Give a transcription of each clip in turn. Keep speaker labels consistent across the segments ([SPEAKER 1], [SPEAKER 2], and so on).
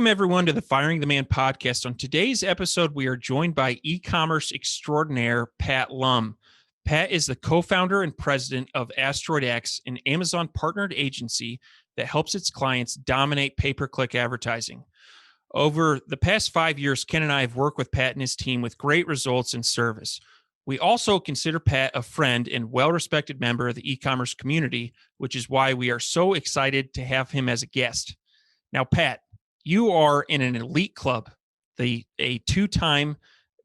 [SPEAKER 1] Welcome, everyone, to the Firing the Man podcast. On today's episode, we are joined by e-commerce extraordinaire Pat Lum. Pat is the co-founder and president of AsteroidX, an Amazon-partnered agency that helps its clients dominate pay-per-click advertising. Over the past 5 years, Ken and I have worked with Pat and his team with great results and service. We also consider Pat a friend and well-respected member of the e-commerce community, which is why we are so excited to have him as a guest. Now, Pat, you are in an elite club, a two-time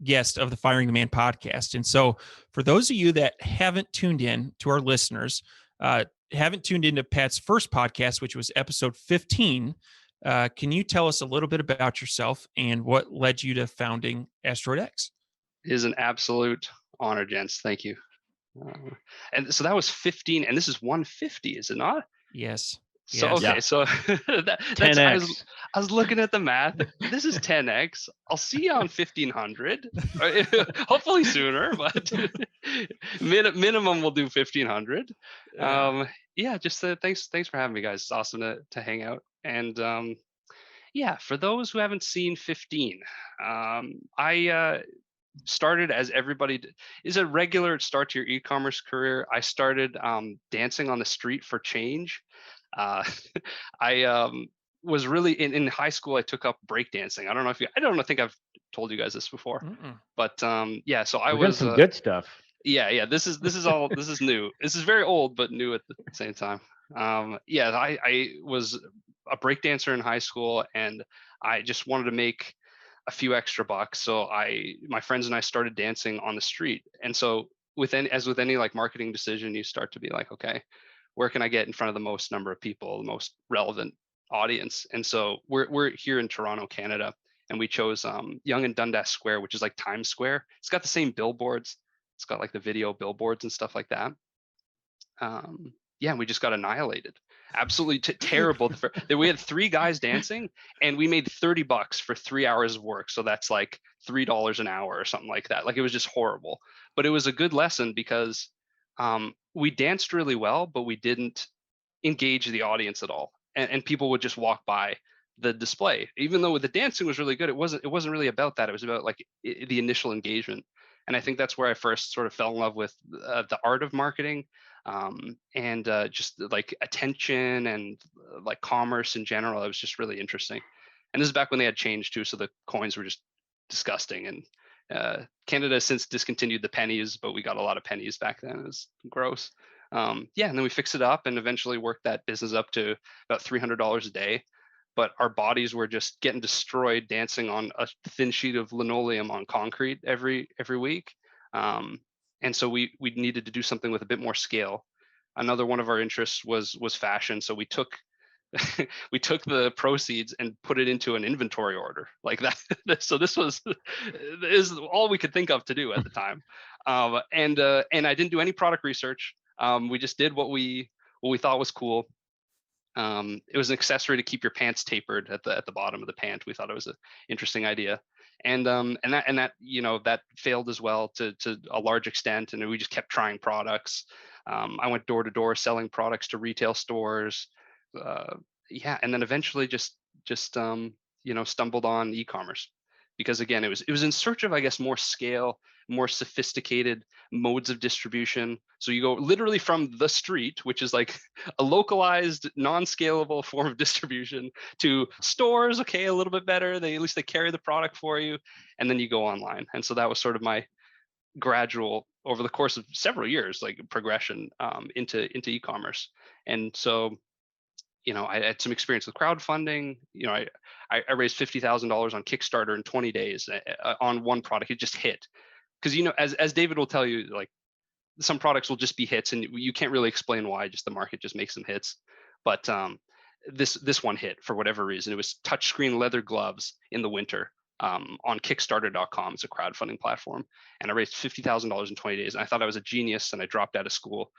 [SPEAKER 1] guest of the Firing the Man podcast. And so for those of you that haven't tuned in, to our listeners, haven't tuned into Pat's first podcast, which was episode 15, can you tell us a little bit about yourself and what led you to founding AsteroidX?
[SPEAKER 2] It is an absolute honor, gents. Thank you. And so that was 15, and this is 150, is it not?
[SPEAKER 1] Yes.
[SPEAKER 2] So
[SPEAKER 1] Yes.
[SPEAKER 2] okay,
[SPEAKER 3] Yeah.
[SPEAKER 2] so that's
[SPEAKER 3] 10x.
[SPEAKER 2] I was looking at the math. This is 10x. I'll see you on 1500. Hopefully sooner, but minimum we'll do 1500. Yeah, just thanks for having me, guys. It's awesome to hang out. And yeah, for those who haven't seen 15, I started as everybody is a regular start to your e-commerce career. I started dancing on the street for change. I was really in high school. I took up breakdancing. I don't think I've told you guys this before, but yeah. So I
[SPEAKER 3] We've done
[SPEAKER 2] was
[SPEAKER 3] some good stuff.
[SPEAKER 2] Yeah. This is all this is new. This is very old, but new at the same time. Yeah, I was a breakdancer in high school, and I just wanted to make a few extra bucks. So my friends and I started dancing on the street. And so as with any like marketing decision, you start to be like, okay, where can I get in front of the most number of people, the most relevant audience? And so we're here in Toronto, Canada, and we chose Yonge and Dundas Square, which is like Times Square. It's got the same billboards. It's got like the video billboards and stuff like that. Yeah, we just got annihilated. Absolutely terrible. We had 3 guys dancing, and we made $30 for 3 hours of work. So that's like $3 an hour or something like that. Like, it was just horrible. But it was a good lesson because we danced really well, but we didn't engage the audience at all. And people would just walk by the display. Even though the dancing was really good, it wasn't really about that. It was about like the initial engagement. And I think that's where I first sort of fell in love with the art of marketing, and just like attention and like commerce in general. It was just really interesting. And this is back when they had changed too, so the coins were just disgusting. And Canada has since discontinued the pennies, but we got a lot of pennies back then. It was gross. Yeah, and then we fixed it up and eventually worked that business up to about $300 a day. But our bodies were just getting destroyed dancing on a thin sheet of linoleum on concrete every week. And so we needed to do something with a bit more scale. Another one of our interests was fashion. So we took the proceeds and put it into an inventory order like that. So this is all we could think of to do at the time. And I didn't do any product research. We just did what we thought was cool. It was an accessory to keep your pants tapered at the bottom of the pant. We thought it was an interesting idea. And that failed as well to a large extent. And we just kept trying products. I went door to door selling products to retail stores. Yeah, and then eventually just stumbled on e-commerce, because again, it was in search of, I guess, more scale, more sophisticated modes of distribution. So you go literally from the street, which is like a localized, non-scalable form of distribution, to stores. Okay, a little bit better. At least they carry the product for you, and then you go online. And so that was sort of my gradual, over the course of several years, like progression into e-commerce. And so, I had some experience with crowdfunding. I raised $50,000 on Kickstarter in 20 days on one product. It just hit. Because, as David will tell you, like, some products will just be hits and you can't really explain why, just the market just makes them hits. But this one hit for whatever reason. It was touchscreen leather gloves in the winter on Kickstarter.com. It's a crowdfunding platform. And I raised $50,000 in 20 days. And I thought I was a genius, and I dropped out of school.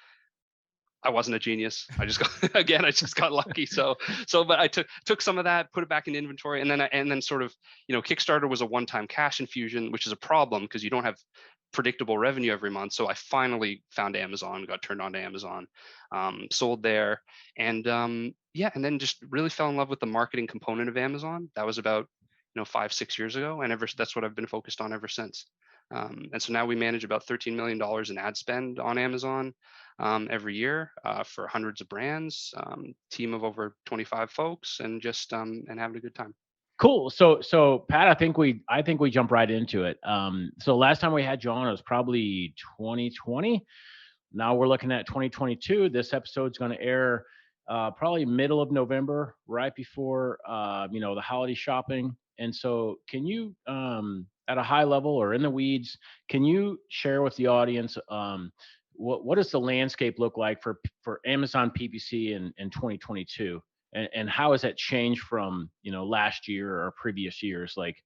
[SPEAKER 2] I wasn't a genius. I just got lucky. But I took some of that, put it back in inventory, and then sort of, Kickstarter was a one-time cash infusion, which is a problem because you don't have predictable revenue every month. So I finally found Amazon, got turned on to Amazon, sold there, and yeah, and then just really fell in love with the marketing component of Amazon. That was about 5-6 years ago, and that's what I've been focused on ever since. And so now we manage about $13 million in ad spend on Amazon every year for hundreds of brands, team of over 25 folks, and just and having a good time.
[SPEAKER 3] Cool. So Pat, I think we jump right into it. So last time we had you on, it was probably 2020. Now we're looking at 2022. This episode's going to air probably middle of November, right before the holiday shopping. And so, can you, at a high level or in the weeds, can you share with the audience what does the landscape look like for Amazon PPC in 2022? And how has that changed from last year or previous years? Like,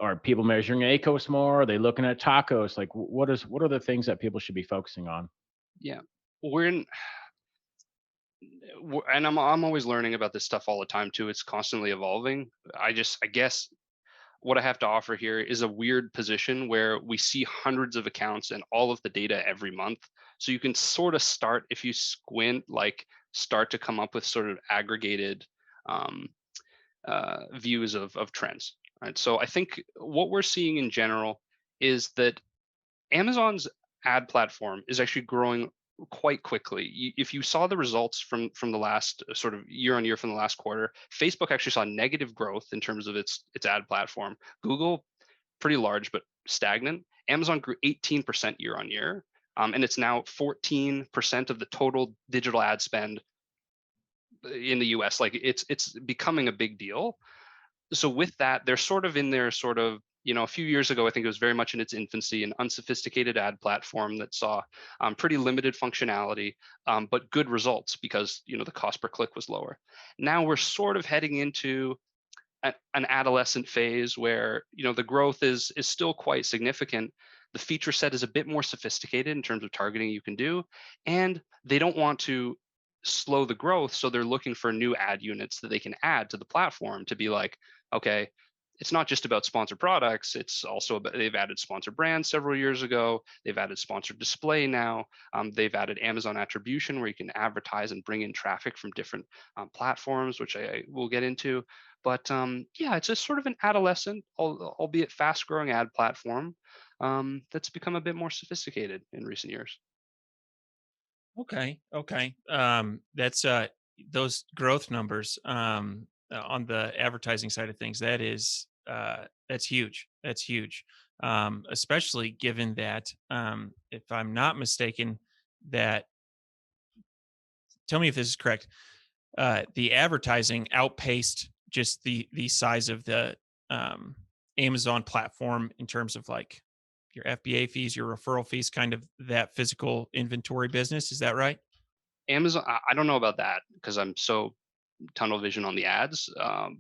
[SPEAKER 3] are people measuring ACOS more? Are they looking at tacos? Like, what are the things that people should be focusing on?
[SPEAKER 2] Yeah, and I'm always learning about this stuff all the time too. It's constantly evolving. I guess what I have to offer here is a weird position where we see hundreds of accounts and all of the data every month. So you can sort of start, if you squint, like start to come up with sort of aggregated um, views of trends. Right. So I think what we're seeing in general is that Amazon's ad platform is actually growing quite quickly. If you saw the results from the last sort of year on year from the last quarter, Facebook actually saw negative growth in terms of its ad platform. Google, pretty large but stagnant. Amazon grew 18% year on year, and it's now 14% of the total digital ad spend in the US. Like it's becoming a big deal. So with that, they're sort of in their sort of, a few years ago, I think it was very much in its infancy, an unsophisticated ad platform that saw pretty limited functionality, but good results because, the cost per click was lower. Now we're sort of heading into an adolescent phase where, the growth is still quite significant. The feature set is a bit more sophisticated in terms of targeting you can do, and they don't want to slow the growth. So they're looking for new ad units that they can add to the platform to be like, okay, it's not just about sponsored products. It's also about, they've added sponsored brands several years ago. They've added sponsored display now. They've added Amazon attribution where you can advertise and bring in traffic from different platforms, which I will get into. But yeah, it's just sort of an adolescent, albeit fast growing ad platform that's become a bit more sophisticated in recent years.
[SPEAKER 1] Okay. Okay. That's those growth numbers on the advertising side of things. That's huge. That's huge. Especially given that, if I'm not mistaken, that tell me if this is correct. The advertising outpaced just the size of the Amazon platform in terms of like your FBA fees, your referral fees, kind of that physical inventory business. Is that right?
[SPEAKER 2] Amazon, I don't know about that because I'm so tunnel vision on the ads,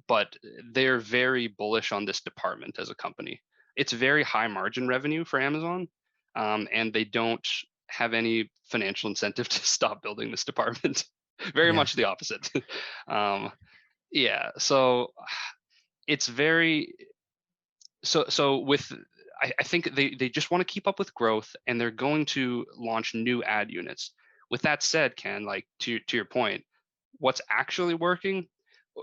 [SPEAKER 2] but they're very bullish on this department as a company. It's very high margin revenue for Amazon, and they don't have any financial incentive to stop building this department. Very
[SPEAKER 1] Yeah.
[SPEAKER 2] much the opposite. Yeah, so it's very so with I think they just want to keep up with growth and they're going to launch new ad units. With that said, Ken, like to your point, what's actually working,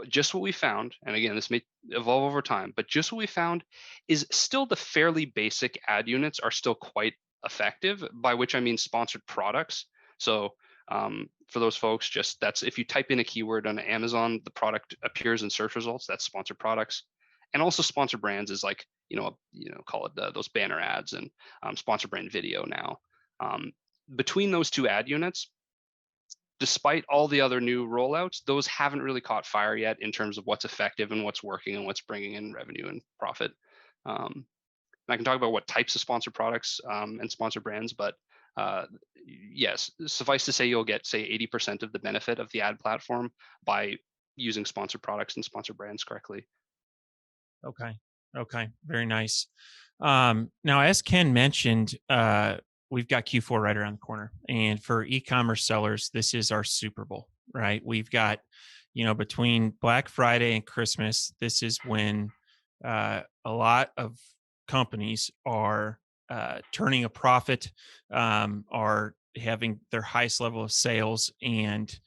[SPEAKER 2] just what we found, and again, this may evolve over time, but just what we found is still the fairly basic ad units are still quite effective, by which I mean sponsored products. So for those folks, just that's if you type in a keyword on Amazon, the product appears in search results. That's sponsored products, and also sponsored brands is like call it those banner ads and sponsored brand video now. Um, Between those two ad units, despite all the other new rollouts, those haven't really caught fire yet in terms of what's effective and what's working and what's bringing in revenue and profit. And I can talk about what types of sponsored products and sponsored brands, but yes, suffice to say, you'll get, say, 80% of the benefit of the ad platform by using sponsored products and sponsored brands correctly.
[SPEAKER 1] Okay. Okay. Very nice. Now, as Ken mentioned, we've got Q4 right around the corner. And for e-commerce sellers, this is our Super Bowl, right? We've got, between Black Friday and Christmas, this is when a lot of companies are turning a profit, are having their highest level of sales, and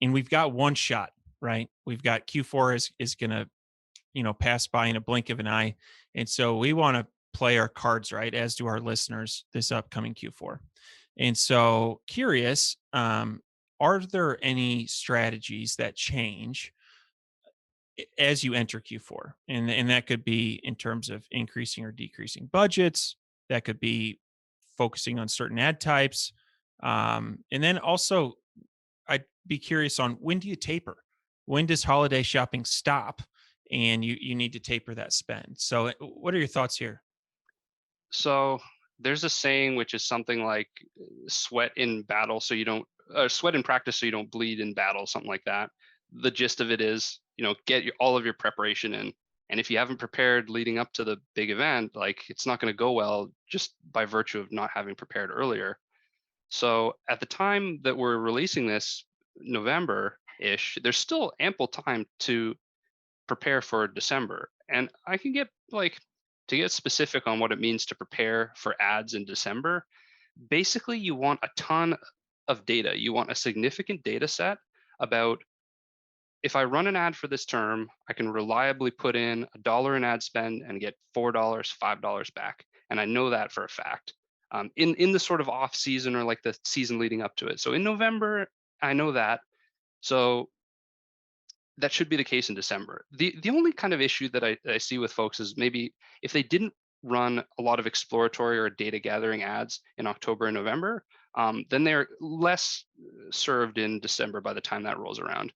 [SPEAKER 1] we've got one shot, right? We've got Q4 is going to, pass by in a blink of an eye, and so we want to play our cards right, as do our listeners, this upcoming Q4. And so, curious, are there any strategies that change as you enter Q4? And that could be in terms of increasing or decreasing budgets. That could be focusing on certain ad types. And then also, I'd be curious on, when do you taper? When does holiday shopping stop and you need to taper that spend? So what are your thoughts here?
[SPEAKER 2] So there's a saying which is something like sweat in battle so you don't sweat in practice so you don't bleed in battle, something like that. The gist of it is, get all of your preparation in. And if you haven't prepared leading up to the big event, like, it's not going to go well just by virtue of not having prepared earlier. So at the time that we're releasing this, November-ish, there's still ample time to prepare for December. And I can get to get specific on what it means to prepare for ads in December. Basically, you want a ton of data. You want a significant data set about, if I run an ad for this term, I can reliably put in $1 in ad spend and get $4, $5 back. And I know that for a fact. In the sort of off season, or like the season leading up to it. So in November, I know that. So that should be the case in December. The only kind of issue that I see with folks is, maybe if they didn't run a lot of exploratory or data gathering ads in October and November, then they're less served in December by the time that rolls around.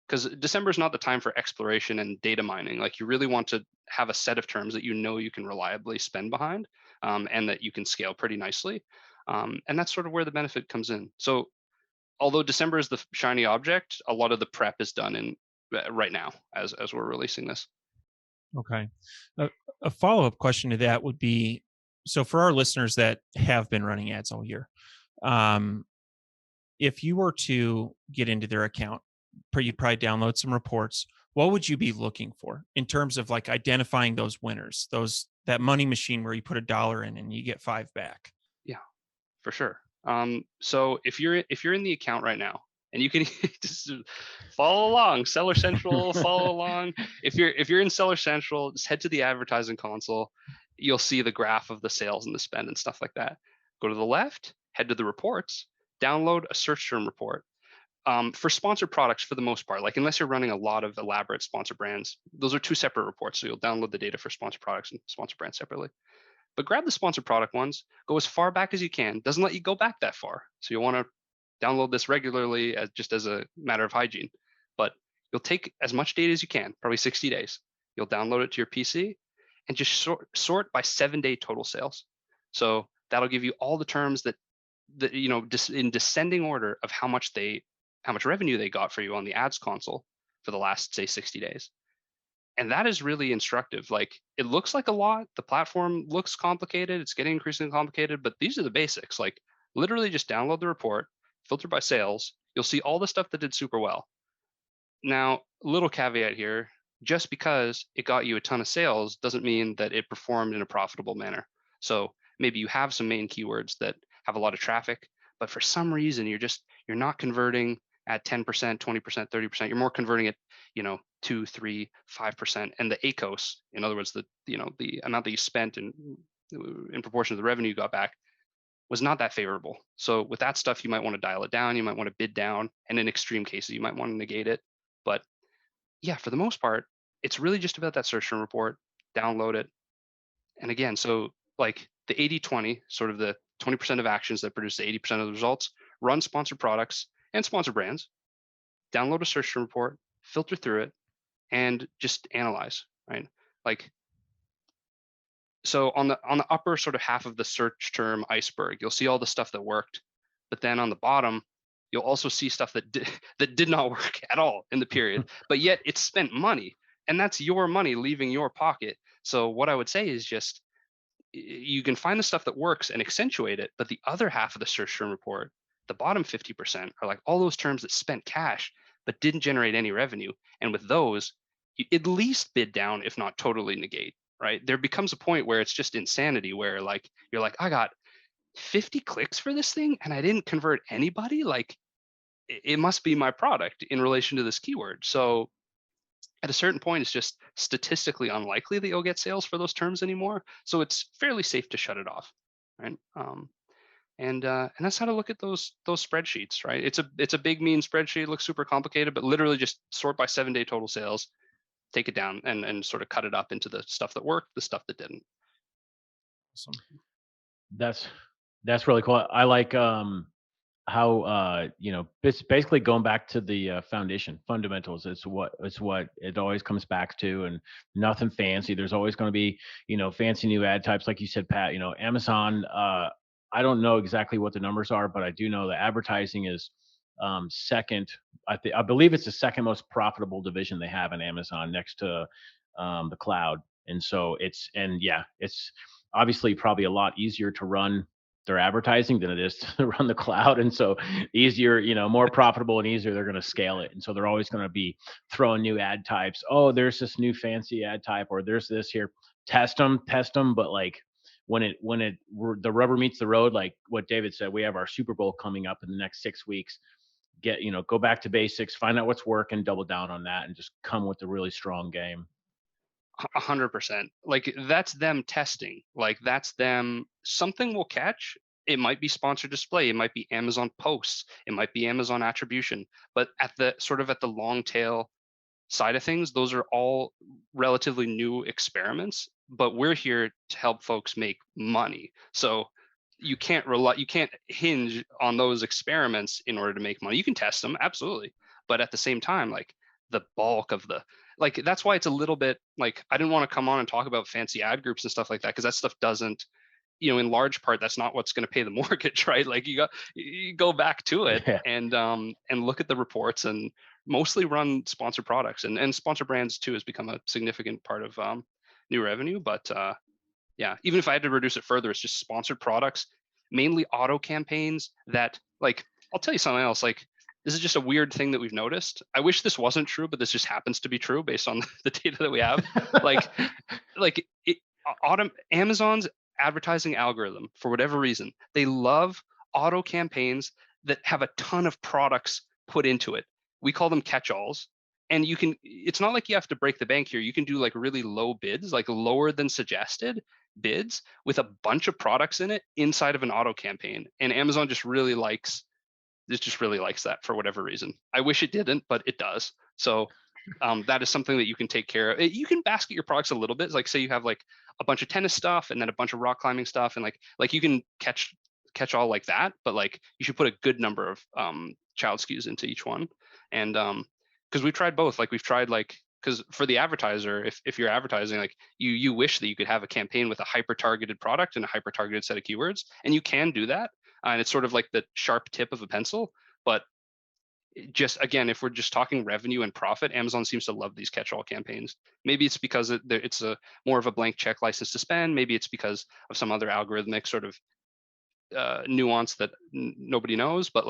[SPEAKER 2] Because December is not the time for exploration and data mining. Like, you really want to have a set of terms that you can reliably spend behind, and that you can scale pretty nicely. And that's sort of where the benefit comes in. So although December is the shiny object, a lot of the prep is done in right now as we're releasing this.
[SPEAKER 1] Okay. A follow-up question to that would be, so for our listeners that have been running ads all year, if you were to get into their account, you'd probably download some reports. What would you be looking for in terms of like identifying those winners, that money machine where you put $1 in and you get 5 back?
[SPEAKER 2] Yeah, for sure. So if you're in the account right now, and you can just follow along, Seller Central, follow along. If you're in Seller Central, just head to the advertising console. You'll see the graph of the sales and the spend and stuff like that. Go to the left, head to the reports, download a search term report. For sponsored products, for the most part, like, unless you're running a lot of elaborate sponsor brands, those are 2 separate reports. So you'll download the data for sponsored products and sponsor brands separately. But grab the sponsored product ones, go as far back as you can. Doesn't let you go back that far. So you'll want to download this regularly, as a matter of hygiene. But you'll take as much data as you can, probably 60 days. You'll download it to your PC and just sort by 7-day total sales. So that'll give you all the terms that in descending order of how much revenue they got for you on the ads console for the last, say, 60 days. And that is really instructive. Like, it looks like a lot. The platform looks complicated. It's getting increasingly complicated, but these are the basics. Like, literally just download the report, filter by sales. You'll see all the stuff that did super well. Now, little caveat here, just because it got you a ton of sales doesn't mean that it performed in a profitable manner. So maybe you have some main keywords that have a lot of traffic, but for some reason you're not converting at 10%, 20%, 30%. You're more converting at 2, 3, 5%. And the ACOS, in other words, the amount that you spent in proportion to the revenue you got back, was not that favorable. So with that stuff, you might want to dial it down. You might want to bid down, and in extreme cases, you might want to negate it. But yeah, for the most part, it's really just about that search term report. Download it, and again, so like the 80-20, sort of the 20% of actions that produce the 80% of the results, run sponsored products and sponsor brands. Download a search term report, filter through it, and just analyze, right? Like, so on the upper sort of half of the search term iceberg, you'll see all the stuff that worked, but then on the bottom, you'll also see stuff that did not work at all in the period, but yet it spent money, and that's your money leaving your pocket. So what I would say is, just, you can find the stuff that works and accentuate it, but the other half of the search term report, the bottom 50%, are like all those terms that spent cash but didn't generate any revenue. And with those, you at least bid down, if not totally negate. right? There becomes a point where it's just insanity, where like you're like, I got 50 clicks for this thing and I didn't convert anybody. Like it must be my product in relation to this keyword. So at a certain point, it's just statistically unlikely that you'll get sales for those terms anymore. So it's fairly safe to shut it off, right? And that's how to look at those spreadsheets, right? It's a big mean spreadsheet. It looks super complicated, but literally just sort by 7-day total sales, take it down, and sort of cut it up into the stuff that worked, the stuff that didn't.
[SPEAKER 1] Awesome.
[SPEAKER 3] That's really cool. I like how it's basically going back to the foundation fundamentals. It's what it always comes back to, and nothing fancy. There's always going to be fancy new ad types, like you said, Pat. Amazon. I don't know exactly what the numbers are, but I do know that advertising is second. I believe it's the second most profitable division they have in Amazon, next to the cloud. And so it's obviously probably a lot easier to run their advertising than it is to run the cloud. And so easier, more profitable and easier, they're going to scale it. And so they're always going to be throwing new ad types. Oh, there's this new fancy ad type, or there's this here. Test them. But like when the rubber meets the road, like what David said, we have our Super Bowl coming up in the next 6 weeks. Go back to basics, find out what's working, double down on that, and just come with a really strong game.
[SPEAKER 2] 100%. Like that's them testing. Like that's them. Something will catch. It might be sponsored display. It might be Amazon posts. It might be Amazon attribution. But at the long tail side of things, those are all relatively new experiments. But we're here to help folks make money. So you can't hinge on those experiments in order to make money. You can test them, absolutely. But at the same time, like the bulk of that's why it's a little bit like, I didn't want to come on and talk about fancy ad groups and stuff like that, because that stuff doesn't, in large part, that's not what's going to pay the mortgage, right? Like you go back to it and look at the reports and mostly run sponsored products and sponsor brands too has become a significant part of new revenue. But yeah, even if I had to reduce it further, it's just sponsored products, mainly auto campaigns that, like, I'll tell you something else. Like, this is just a weird thing that we've noticed. I wish this wasn't true, but this just happens to be true based on the data that we have. Amazon's advertising algorithm, for whatever reason, they love auto campaigns that have a ton of products put into it. We call them catch-alls. And it's not like you have to break the bank here. You can do like really low bids, like lower than suggested bids with a bunch of products in it inside of an auto campaign. And Amazon just really likes that for whatever reason. I wish it didn't, but it does. So that is something that you can take care of. You can basket your products a little bit. Like say you have like a bunch of tennis stuff and then a bunch of rock climbing stuff, and like you can catch all like that, but like you should put a good number of child SKUs into each one. And because we've tried both. Like we've tried because for the advertiser, if you're advertising, like you wish that you could have a campaign with a hyper targeted product and a hyper targeted set of keywords, and you can do that. And it's sort of like the sharp tip of a pencil. But just again, if we're just talking revenue and profit, Amazon seems to love these catch-all campaigns. Maybe it's because it's a more of a blank check license to spend. Maybe it's because of some other algorithmic sort of nuance that nobody knows. But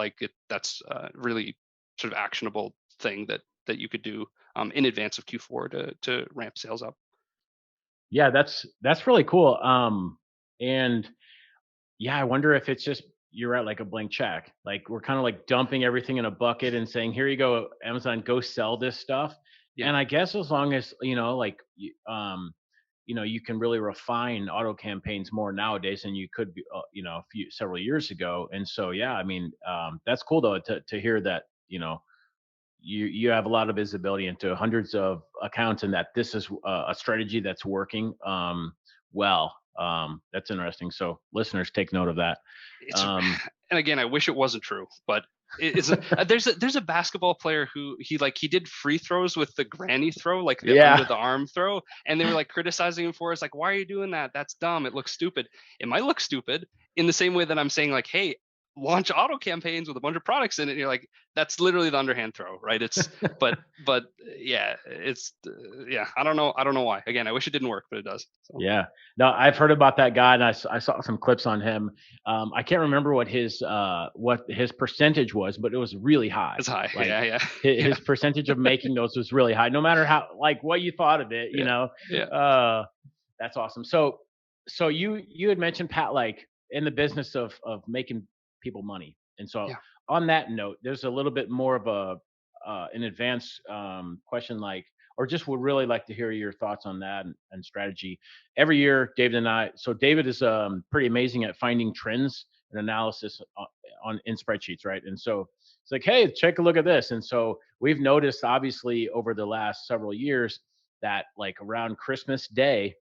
[SPEAKER 2] that's really sort of actionable thing that you could do in advance of Q4 to ramp sales up.
[SPEAKER 3] Yeah, that's really cool. And yeah, I wonder if it's just you're at like a blank check. Like we're kind of like dumping everything in a bucket and saying, here you go, Amazon, go sell this stuff. Yeah. And I guess as long as, you can really refine auto campaigns more nowadays than you could be, several years ago. And so, yeah, I mean, that's cool though, to hear that, you have a lot of visibility into hundreds of accounts and that this is a strategy that's working well. That's interesting. So listeners, take note of that.
[SPEAKER 2] And again, I wish it wasn't true, but there's a basketball player who he did free throws with the granny throw, like the under the arm throw, and they were like criticizing him for it. It's like, why are you doing that? That's dumb. It looks stupid. It might look stupid in the same way that I'm saying like, hey, launch auto campaigns with a bunch of products in it. And you're like, that's literally the underhand throw, right? It's but yeah, it's I don't know why. Again, I wish it didn't work, but it does. So.
[SPEAKER 3] Yeah, no, I've heard about that guy, and I saw some clips on him. I can't remember what his percentage was, but it was really high.
[SPEAKER 2] It's high.
[SPEAKER 3] Like, his percentage of making those was really high, no matter how what you thought of it, you know.
[SPEAKER 2] Yeah.
[SPEAKER 3] That's awesome. So you had mentioned, Pat, like in the business of making people money, and so
[SPEAKER 2] Yeah.
[SPEAKER 3] on that note, there's a little bit more of a an advanced question, like, or just would really like to hear your thoughts on that and strategy. Every year, David and I. So David is pretty amazing at finding trends and analysis on in spreadsheets, right? And so it's like, hey, take a look at this. And so we've noticed, obviously, over the last several years that like around Christmas Day,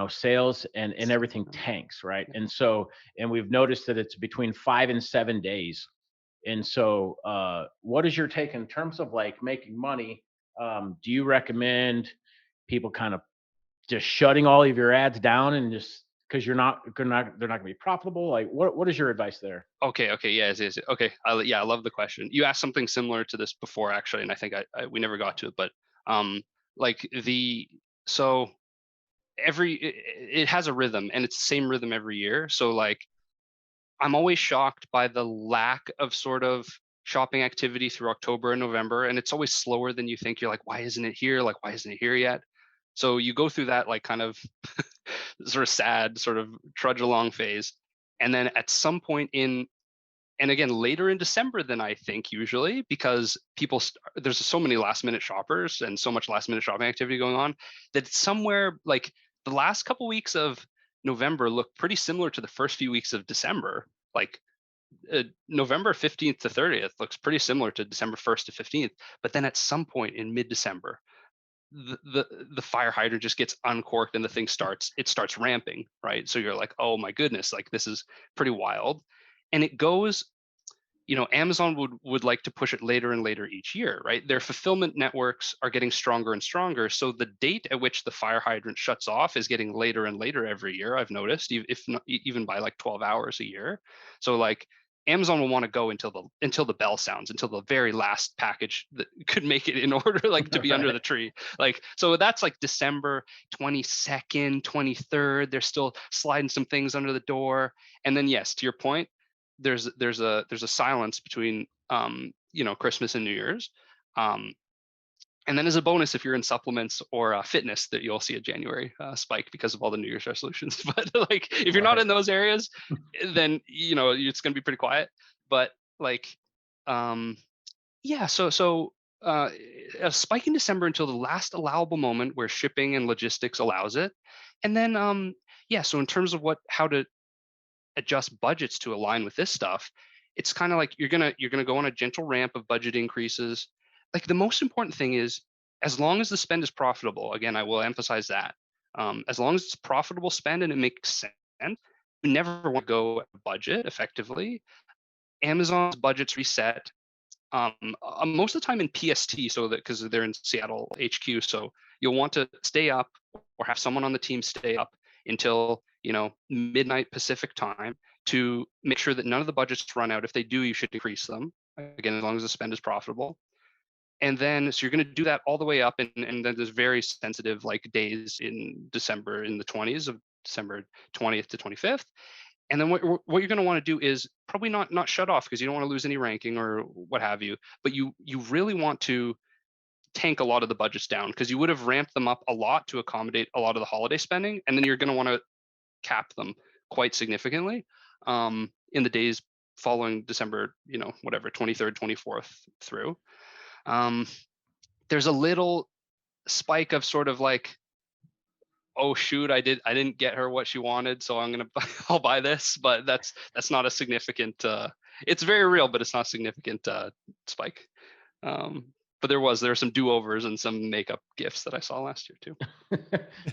[SPEAKER 3] sales and everything tanks, right? And so, and we've noticed that it's between 5 and 7 days. And so, what is your take in terms of like making money? Do you recommend people kind of just shutting all of your ads down and just because they're not going to be profitable? Like, what is your advice there?
[SPEAKER 2] Okay. Yes. Okay. I love the question. You asked something similar to this before, actually, and I think we never got to it, but like so it has a rhythm, and it's the same rhythm every year. So like I'm always shocked by the lack of sort of shopping activity through October and November, and it's always slower than you think. You're like, why isn't it here? Like, why isn't it here yet? So you go through that like kind of sort of sad, sort of trudge along phase, and then at some point and again later in December than I think usually, because there's so many last minute shoppers and so much last minute shopping activity going on, that somewhere like the last couple weeks of November look pretty similar to the first few weeks of December. Like November 15th to 30th looks pretty similar to December 1st to 15th. But then at some point in mid-December, the fire hydrant just gets uncorked and the thing starts ramping, right? So you're like, oh my goodness, like this is pretty wild. And it goes, Amazon would like to push it later and later each year, right? Their fulfillment networks are getting stronger and stronger. So the date at which the fire hydrant shuts off is getting later and later every year. I've noticed, if not even by like 12 hours a year. So like Amazon will want to go until the bell sounds, until the very last package that could make it in order, like to be under the tree. Like, so that's like December 22nd, 23rd. They're still sliding some things under the door. And then yes, to your point, there's a silence between Christmas and New Year's, and then as a bonus, if you're in supplements or fitness, that you'll see a January spike because of all the New Year's resolutions. But like if you're not in those areas, then it's going to be pretty quiet. But like so a spike in December until the last allowable moment where shipping and logistics allows it. And then so in terms of how to adjust budgets to align with this stuff, it's kind of like you're gonna go on a gentle ramp of budget increases. Like the most important thing is, as long as the spend is profitable, again I will emphasize that, as long as it's profitable spend and it makes sense, you never want to go budget effectively. Amazon's budgets reset most of the time in PST, so that because they're in Seattle HQ, so you'll want to stay up or have someone on the team stay up until midnight Pacific time to make sure that none of the budgets run out. If they do, you should increase them, again as long as the spend is profitable. And then so you're going to do that all the way up, and then there's very sensitive like days in December, in the 20s of December 20th to 25th. And then what you're going to want to do is probably not shut off, because you don't want to lose any ranking or what have you, but you really want to tank a lot of the budgets down, because you would have ramped them up a lot to accommodate a lot of the holiday spending, and then you're going to want to cap them quite significantly in the days following December, 23rd, 24th through. There's a little spike of sort of like, oh shoot, I didn't get her what she wanted, so I'll buy this. But that's not a significant it's very real, but it's not a significant spike. But there were some do-overs and some makeup gifts that I saw last year too.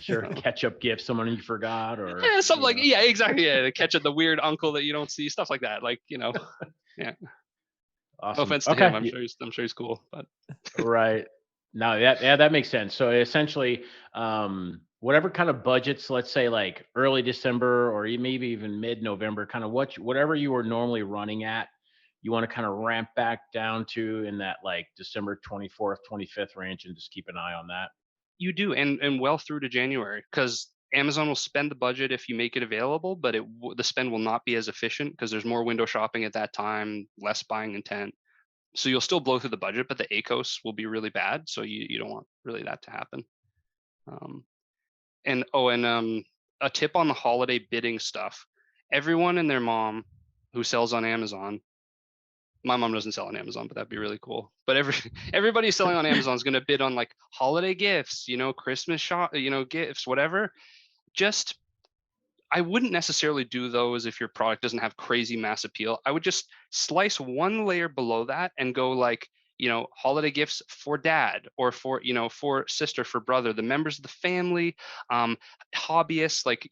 [SPEAKER 3] Sure. Catch-up gift, someone you forgot, or
[SPEAKER 2] something like, yeah, exactly. Yeah, to catch up the weird uncle that you don't see, stuff like that. Like, yeah.
[SPEAKER 3] Awesome.
[SPEAKER 2] No offense to him. I'm sure he's cool. But
[SPEAKER 3] right. No, that makes sense. So essentially, whatever kind of budgets, let's say like early December or maybe even mid-November, kind of whatever you were normally running at, you want to kind of ramp back down to in that like December 24th, 25th range, and just keep an eye on that.
[SPEAKER 2] You do, and well through to January, because Amazon will spend the budget if you make it available, but the spend will not be as efficient because there's more window shopping at that time, less buying intent. So you'll still blow through the budget, but the ACOS will be really bad. So you don't want really that to happen. And a tip on the holiday bidding stuff. Everyone and their mom who sells on Amazon. My mom doesn't sell on Amazon, but that'd be really cool. But everybody selling on Amazon is going to bid on like holiday gifts, Christmas shop, gifts, whatever. Just I wouldn't necessarily do those if your product doesn't have crazy mass appeal. I would just slice one layer below that and go like, holiday gifts for dad or for sister, for brother, the members of the family, um, hobbyists, like,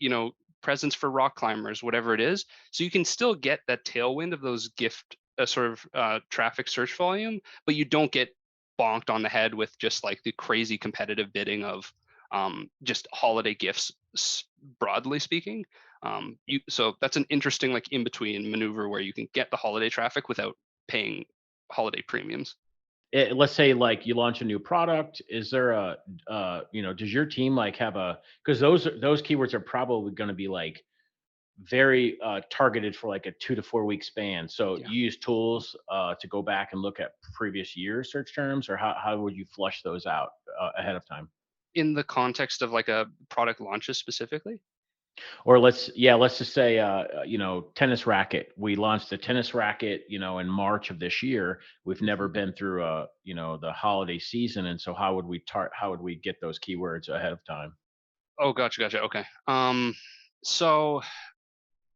[SPEAKER 2] presents for rock climbers, whatever it is. So you can still get that tailwind of those gift sort of traffic search volume, but you don't get bonked on the head with just like the crazy competitive bidding of just holiday gifts, broadly speaking. So that's an interesting like in between maneuver where you can get the holiday traffic without paying holiday premiums.
[SPEAKER 3] Let's say like you launch a new product. Is there does your team like have because those keywords are probably going to be like very targeted for like a 2 to 4 week span. So
[SPEAKER 2] Yeah.
[SPEAKER 3] you use tools to go back and look at previous year's search terms, or how would you flush those out ahead of time?
[SPEAKER 2] In the context of like a product launches specifically.
[SPEAKER 3] Or let's just say tennis racket. We launched the tennis racket, in March of this year. We've never been through the holiday season, and so how would we get those keywords ahead of time?
[SPEAKER 2] Oh, gotcha. Okay. So,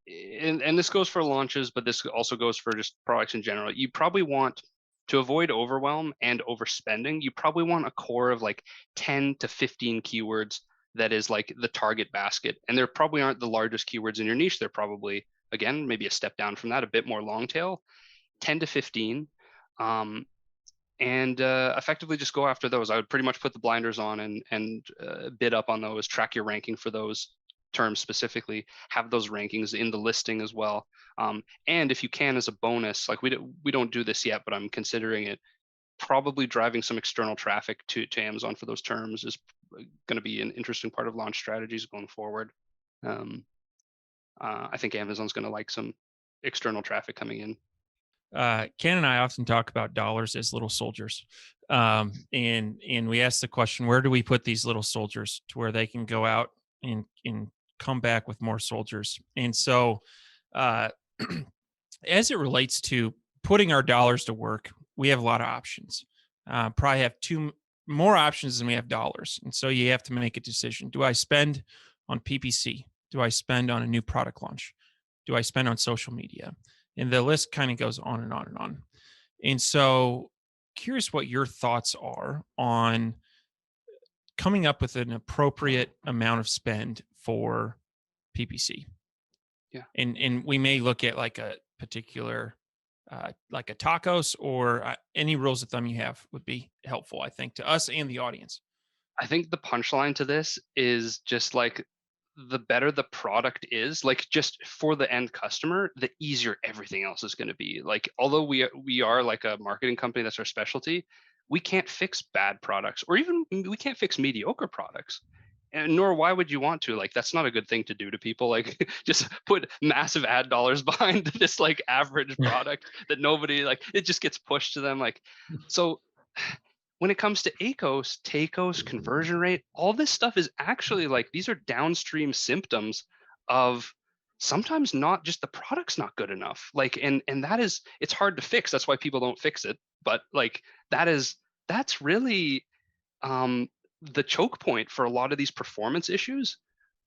[SPEAKER 2] and this goes for launches, but this also goes for just products in general. You probably want to avoid overwhelm and overspending. You probably want a core of like 10 to 15 keywords that is like the target basket. And there probably aren't the largest keywords in your niche. They're probably, again, maybe a step down from that, a bit more long tail, 10 to 15. And effectively just go after those. I would pretty much put the blinders on and bid up on those, track your ranking for those terms specifically, have those rankings in the listing as well. And if you can, as a bonus, like we don't do this yet, but I'm considering it, probably driving some external traffic to Amazon for those terms is going to be an interesting part of launch strategies going forward. I think Amazon's going to like some external traffic coming in.
[SPEAKER 1] Ken and I often talk about dollars as little soldiers. And we ask the question, where do we put these little soldiers to where they can go out and come back with more soldiers? And so, as it relates to putting our dollars to work, we have a lot of options. Probably have more options than we have dollars. And so you have to make a decision. Do I spend on PPC? Do I spend on a new product launch? Do I spend on social media? And the list kind of goes on and on and on. And so, curious what your thoughts are on coming up with an appropriate amount of spend for PPC.
[SPEAKER 2] Yeah.
[SPEAKER 1] And we may look at like a particular, like a tacos, or any rules of thumb you have would be helpful, I think, to us and the audience.
[SPEAKER 2] I think the punchline to this is just like the better the product is, like just for the end customer, the easier everything else is going to be. Like, although we are like a marketing company, that's our specialty, we can't fix bad products, or even we can't fix mediocre products. And nor why would you want to? Like, that's not a good thing to do to people. Like, just put massive ad dollars behind this like average product that nobody like, it just gets pushed to them. Like, so when it comes to ACOS, TACOS, conversion rate, all this stuff is actually like, these are downstream symptoms of sometimes not just the product's not good enough. Like, and that is, it's hard to fix. That's why people don't fix it. But like, that's really the choke point for a lot of these performance issues.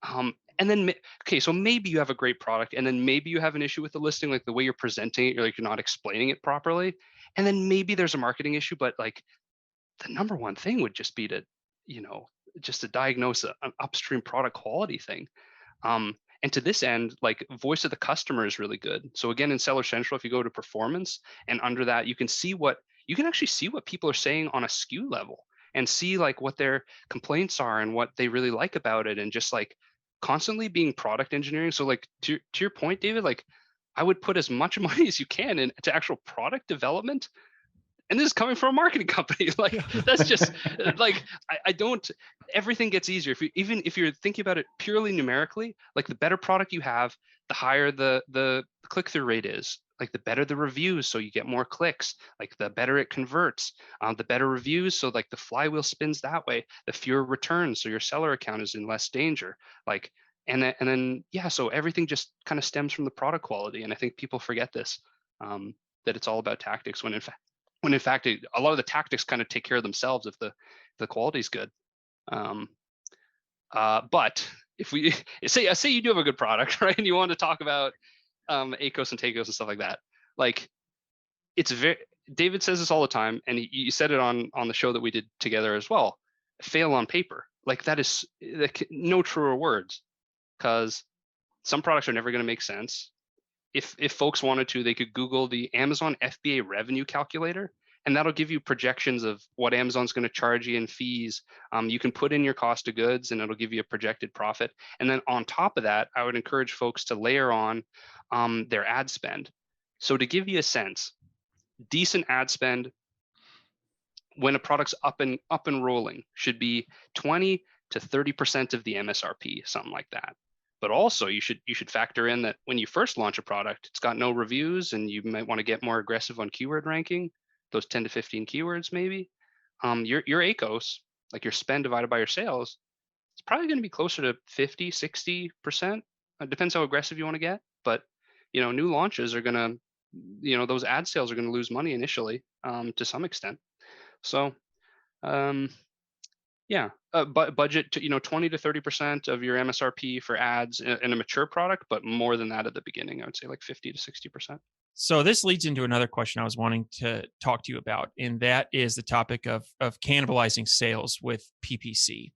[SPEAKER 2] And then, okay, so maybe you have a great product, and then maybe you have an issue with the listing, like the way you're presenting it, like you're not explaining it properly. And then maybe there's a marketing issue, but like, the number one thing would just be to, just to diagnose an upstream product quality thing. And to this end, like voice of the customer is really good. So again, in Seller Central, if you go to performance, and under that, you can actually see what people are saying on a SKU level, and see like what their complaints are and what they really like about it, and just like constantly being product engineering. So like to your point, David, like I would put as much money as you can into actual product development, And this is coming from a marketing company. Like, that's just like, I don't, everything gets easier. Even if you're thinking about it purely numerically, like the better product you have, the higher the click-through rate is, like the better the reviews, so you get more clicks, like the better it converts, the better reviews, so like the flywheel spins that way, the fewer returns, so your seller account is in less danger. Like, and then yeah, so everything just kind of stems from the product quality. And I think people forget this, that it's all about tactics, when in fact a lot of the tactics kind of take care of themselves if the quality is good. But if we say you do have a good product, right, and you want to talk about ACOS and TACOS and stuff like that, like, it's very, David says this all the time, and he said it on the show that we did together as well. Fail on paper, like that is no truer words, because some products are never going to make sense. If folks wanted to, they could Google the Amazon FBA revenue calculator, and that'll give you projections of what Amazon's going to charge you in fees. You can put in your cost of goods, and it'll give you a projected profit. And then on top of that, I would encourage folks to layer on their ad spend. So to give you a sense, decent ad spend when a product's up and rolling should be 20 to 30% of the MSRP, something like that. But also you should factor in that when you first launch a product, it's got no reviews, and you might want to get more aggressive on keyword ranking, those 10 to 15 keywords maybe. Your ACOS, like your spend divided by your sales, it's probably going to be closer to 50, 60%. It depends how aggressive you want to get. But new launches are going to, those ad sales are going to lose money initially, to some extent. So yeah, but budget to 20 to 30% of your MSRP for ads in a mature product, but more than that at the beginning. I would say like 50 to 60%.
[SPEAKER 1] So this leads into another question I was wanting to talk to you about, and that is the topic of cannibalizing sales with PPC.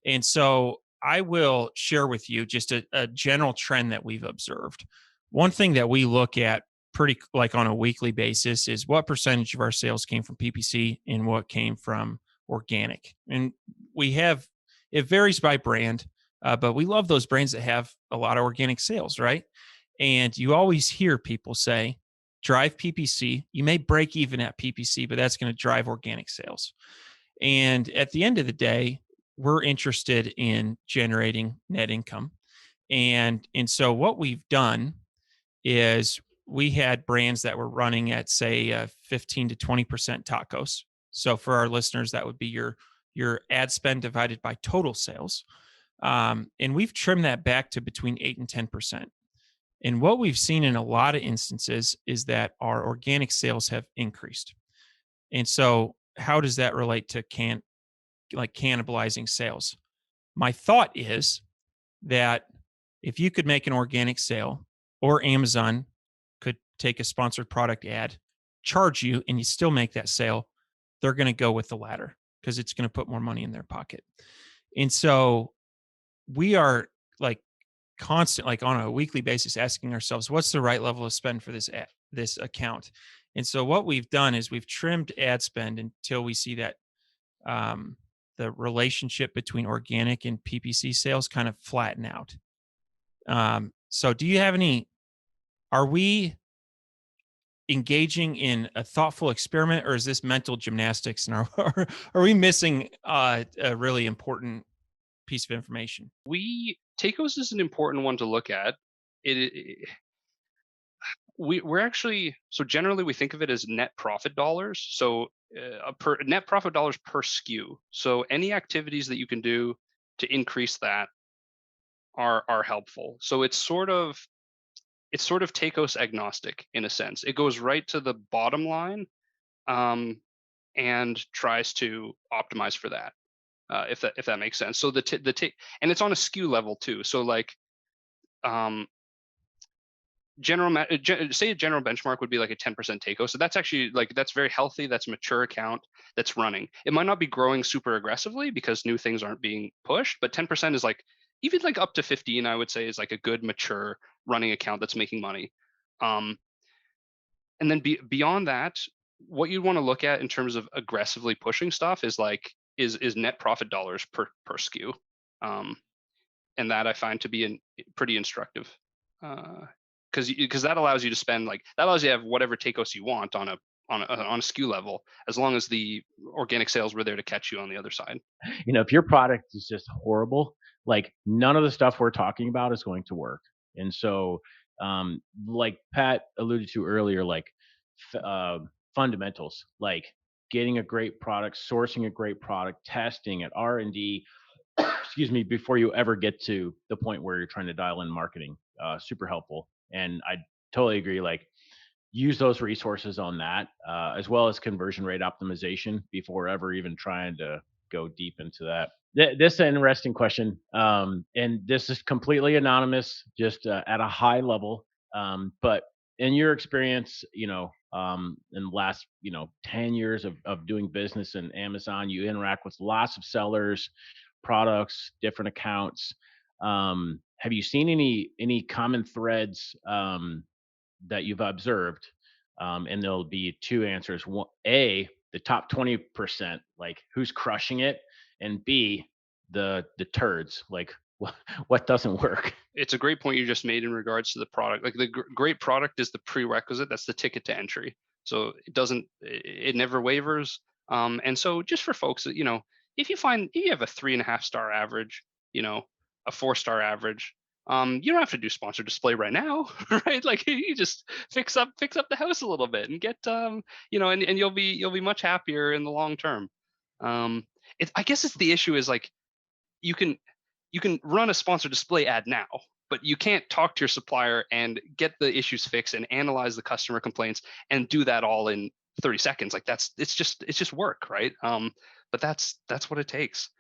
[SPEAKER 1] And so I will share with you just a general trend that we've observed. One thing that we look at pretty like on a weekly basis is what percentage of our sales came from PPC and what came from organic. And it varies by brand, but we love those brands that have a lot of organic sales, right? And you always hear people say, drive PPC. You may break even at PPC, but that's going to drive organic sales. And at the end of the day, we're interested in generating net income. And so what we've done is we had brands that were running at, say, 15 to 20% TACOS. So for our listeners, that would be your ad spend divided by total sales. And we've trimmed that back to between 8 and 10%. And what we've seen in a lot of instances is that our organic sales have increased. And so how does that relate to cannibalizing sales? My thought is that if you could make an organic sale, or Amazon could take a sponsored product ad, charge you, and you still make that sale, they're going to go with the latter because it's going to put more money in their pocket. And so we are like constant, like on a weekly basis, asking ourselves, what's the right level of spend for this account? And so what we've done is we've trimmed ad spend until we see that the relationship between organic and PPC sales kind of flatten out. So do you have are we engaging in a thoughtful experiment, or is this mental gymnastics? And are we missing a really important piece of information?
[SPEAKER 2] TACOS is an important one to look at. We're actually, so generally we think of it as net profit dollars. So net profit dollars per skew. So any activities that you can do to increase that are helpful. So it's sort of TACOS agnostic in a sense. It goes right to the bottom line, and tries to optimize for that, if that makes sense. So and it's on a skew level too. So like, say a general benchmark would be like a 10% TACOS. So that's actually that's very healthy. That's a mature account that's running. It might not be growing super aggressively because new things aren't being pushed, but 10% is like, even like up to 15, I would say, is like a good mature running account that's making money. And then beyond that, what you want to look at in terms of aggressively pushing stuff is is net profit dollars per skew. And that I find to be pretty instructive. Because that allows you to spend that allows you to have whatever TACOS you want on on a SKU level, as long as the organic sales were there to catch you on the other side.
[SPEAKER 3] If your product is just horrible, like none of the stuff we're talking about is going to work. And so, like Pat alluded to earlier, like fundamentals, like getting a great product, sourcing a great product, testing it, R&D, excuse me, before you ever get to the point where you're trying to dial in marketing, super helpful. And I totally agree. Like, use those resources on that, as well as conversion rate optimization before ever even trying to go deep into that. This is an interesting question, and this is completely anonymous, just at a high level. But in your experience, in the last 10 years of doing business in Amazon, you interact with lots of sellers, products, different accounts. Have you seen any common threads that you've observed? And there'll be two answers. One, A, the top 20%, like who's crushing it, and B, the turds, like what doesn't work.
[SPEAKER 2] It's a great point you just made in regards to the product. Like the great product is the prerequisite. That's the ticket to entry. So it never wavers. And so just for folks that, if you have a 3.5-star average, a 4-star average, you don't have to do sponsored display right now, right? Like you just fix up the house a little bit and get, and you'll be much happier in the long term. I guess it's the issue is like, you can run a sponsored display ad now, but you can't talk to your supplier and get the issues fixed and analyze the customer complaints and do that all in 30 seconds. Like it's just work, right? But that's what it takes.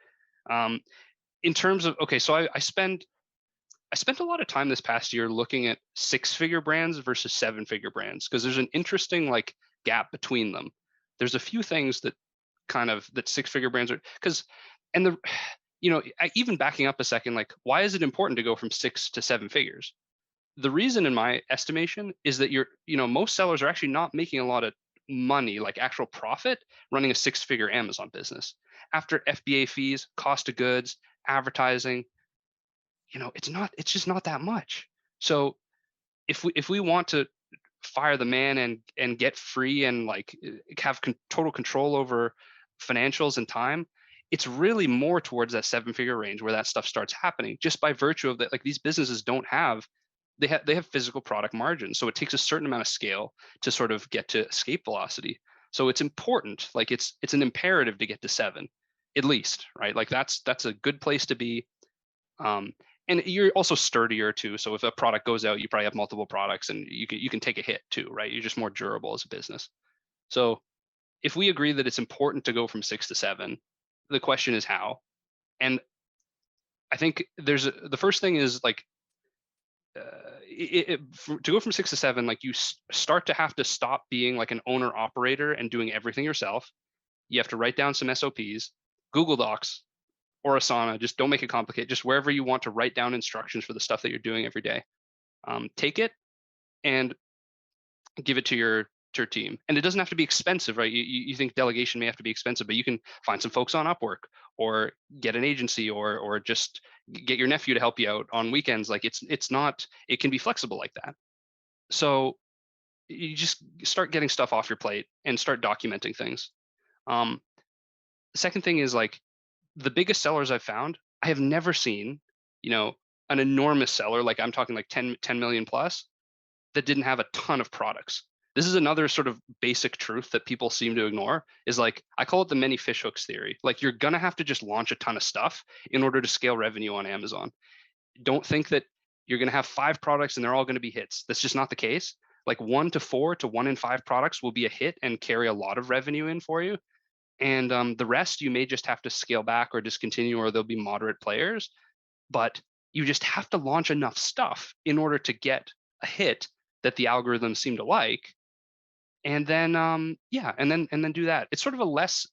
[SPEAKER 2] In terms of, okay, so I spent a lot of time this past year looking at 6-figure brands versus 7-figure brands, because there's an interesting like gap between them. There's a few things that 6-figure brands are, even backing up a second, like why is it important to go from 6 to 7 figures? The reason, in my estimation, is that most sellers are actually not making a lot of money, like actual profit, running a 6-figure Amazon business. After FBA fees, cost of goods, advertising, it's just not that much. So if we want to fire the man and get free and like have total control over financials and time, it's really more towards that 7-figure range where that stuff starts happening, just by virtue of that. Like these businesses they have physical product margins. So it takes a certain amount of scale to sort of get to escape velocity. So it's important, like it's an imperative to get to 7, at least, right? Like that's a good place to be. And you're also sturdier too. So if a product goes out, you probably have multiple products and you can take a hit too, right? You're just more durable as a business. So if we agree that it's important to go from 6 to 7, the question is how. And I think the first thing is like, to go from 6 to 7, like you start to have to stop being like an owner operator and doing everything yourself. You have to write down some SOPs, Google Docs or Asana. Just don't make it complicated. Just wherever you want to write down instructions for the stuff that you're doing every day. Take it and give it to your team. And it doesn't have to be expensive, right? You think delegation may have to be expensive, but you can find some folks on Upwork or get an agency or just get your nephew to help you out on weekends. Like it can be flexible like that. So you just start getting stuff off your plate and start documenting things. The second thing is like the biggest sellers I've found, I have never seen, an enormous seller, like I'm talking like 10 million plus, that didn't have a ton of products. This is another sort of basic truth that people seem to ignore, is like, I call it the many fishhooks theory. Like you're going to have to just launch a ton of stuff in order to scale revenue on Amazon. Don't think that you're going to have 5 products and they're all going to be hits. That's just not the case. Like 1 to 4 to 1 in 5 products will be a hit and carry a lot of revenue in for you. And the rest, you may just have to scale back or discontinue, or there'll be moderate players. But you just have to launch enough stuff in order to get a hit that the algorithms seem to like. And then, and then do that. It's sort of a less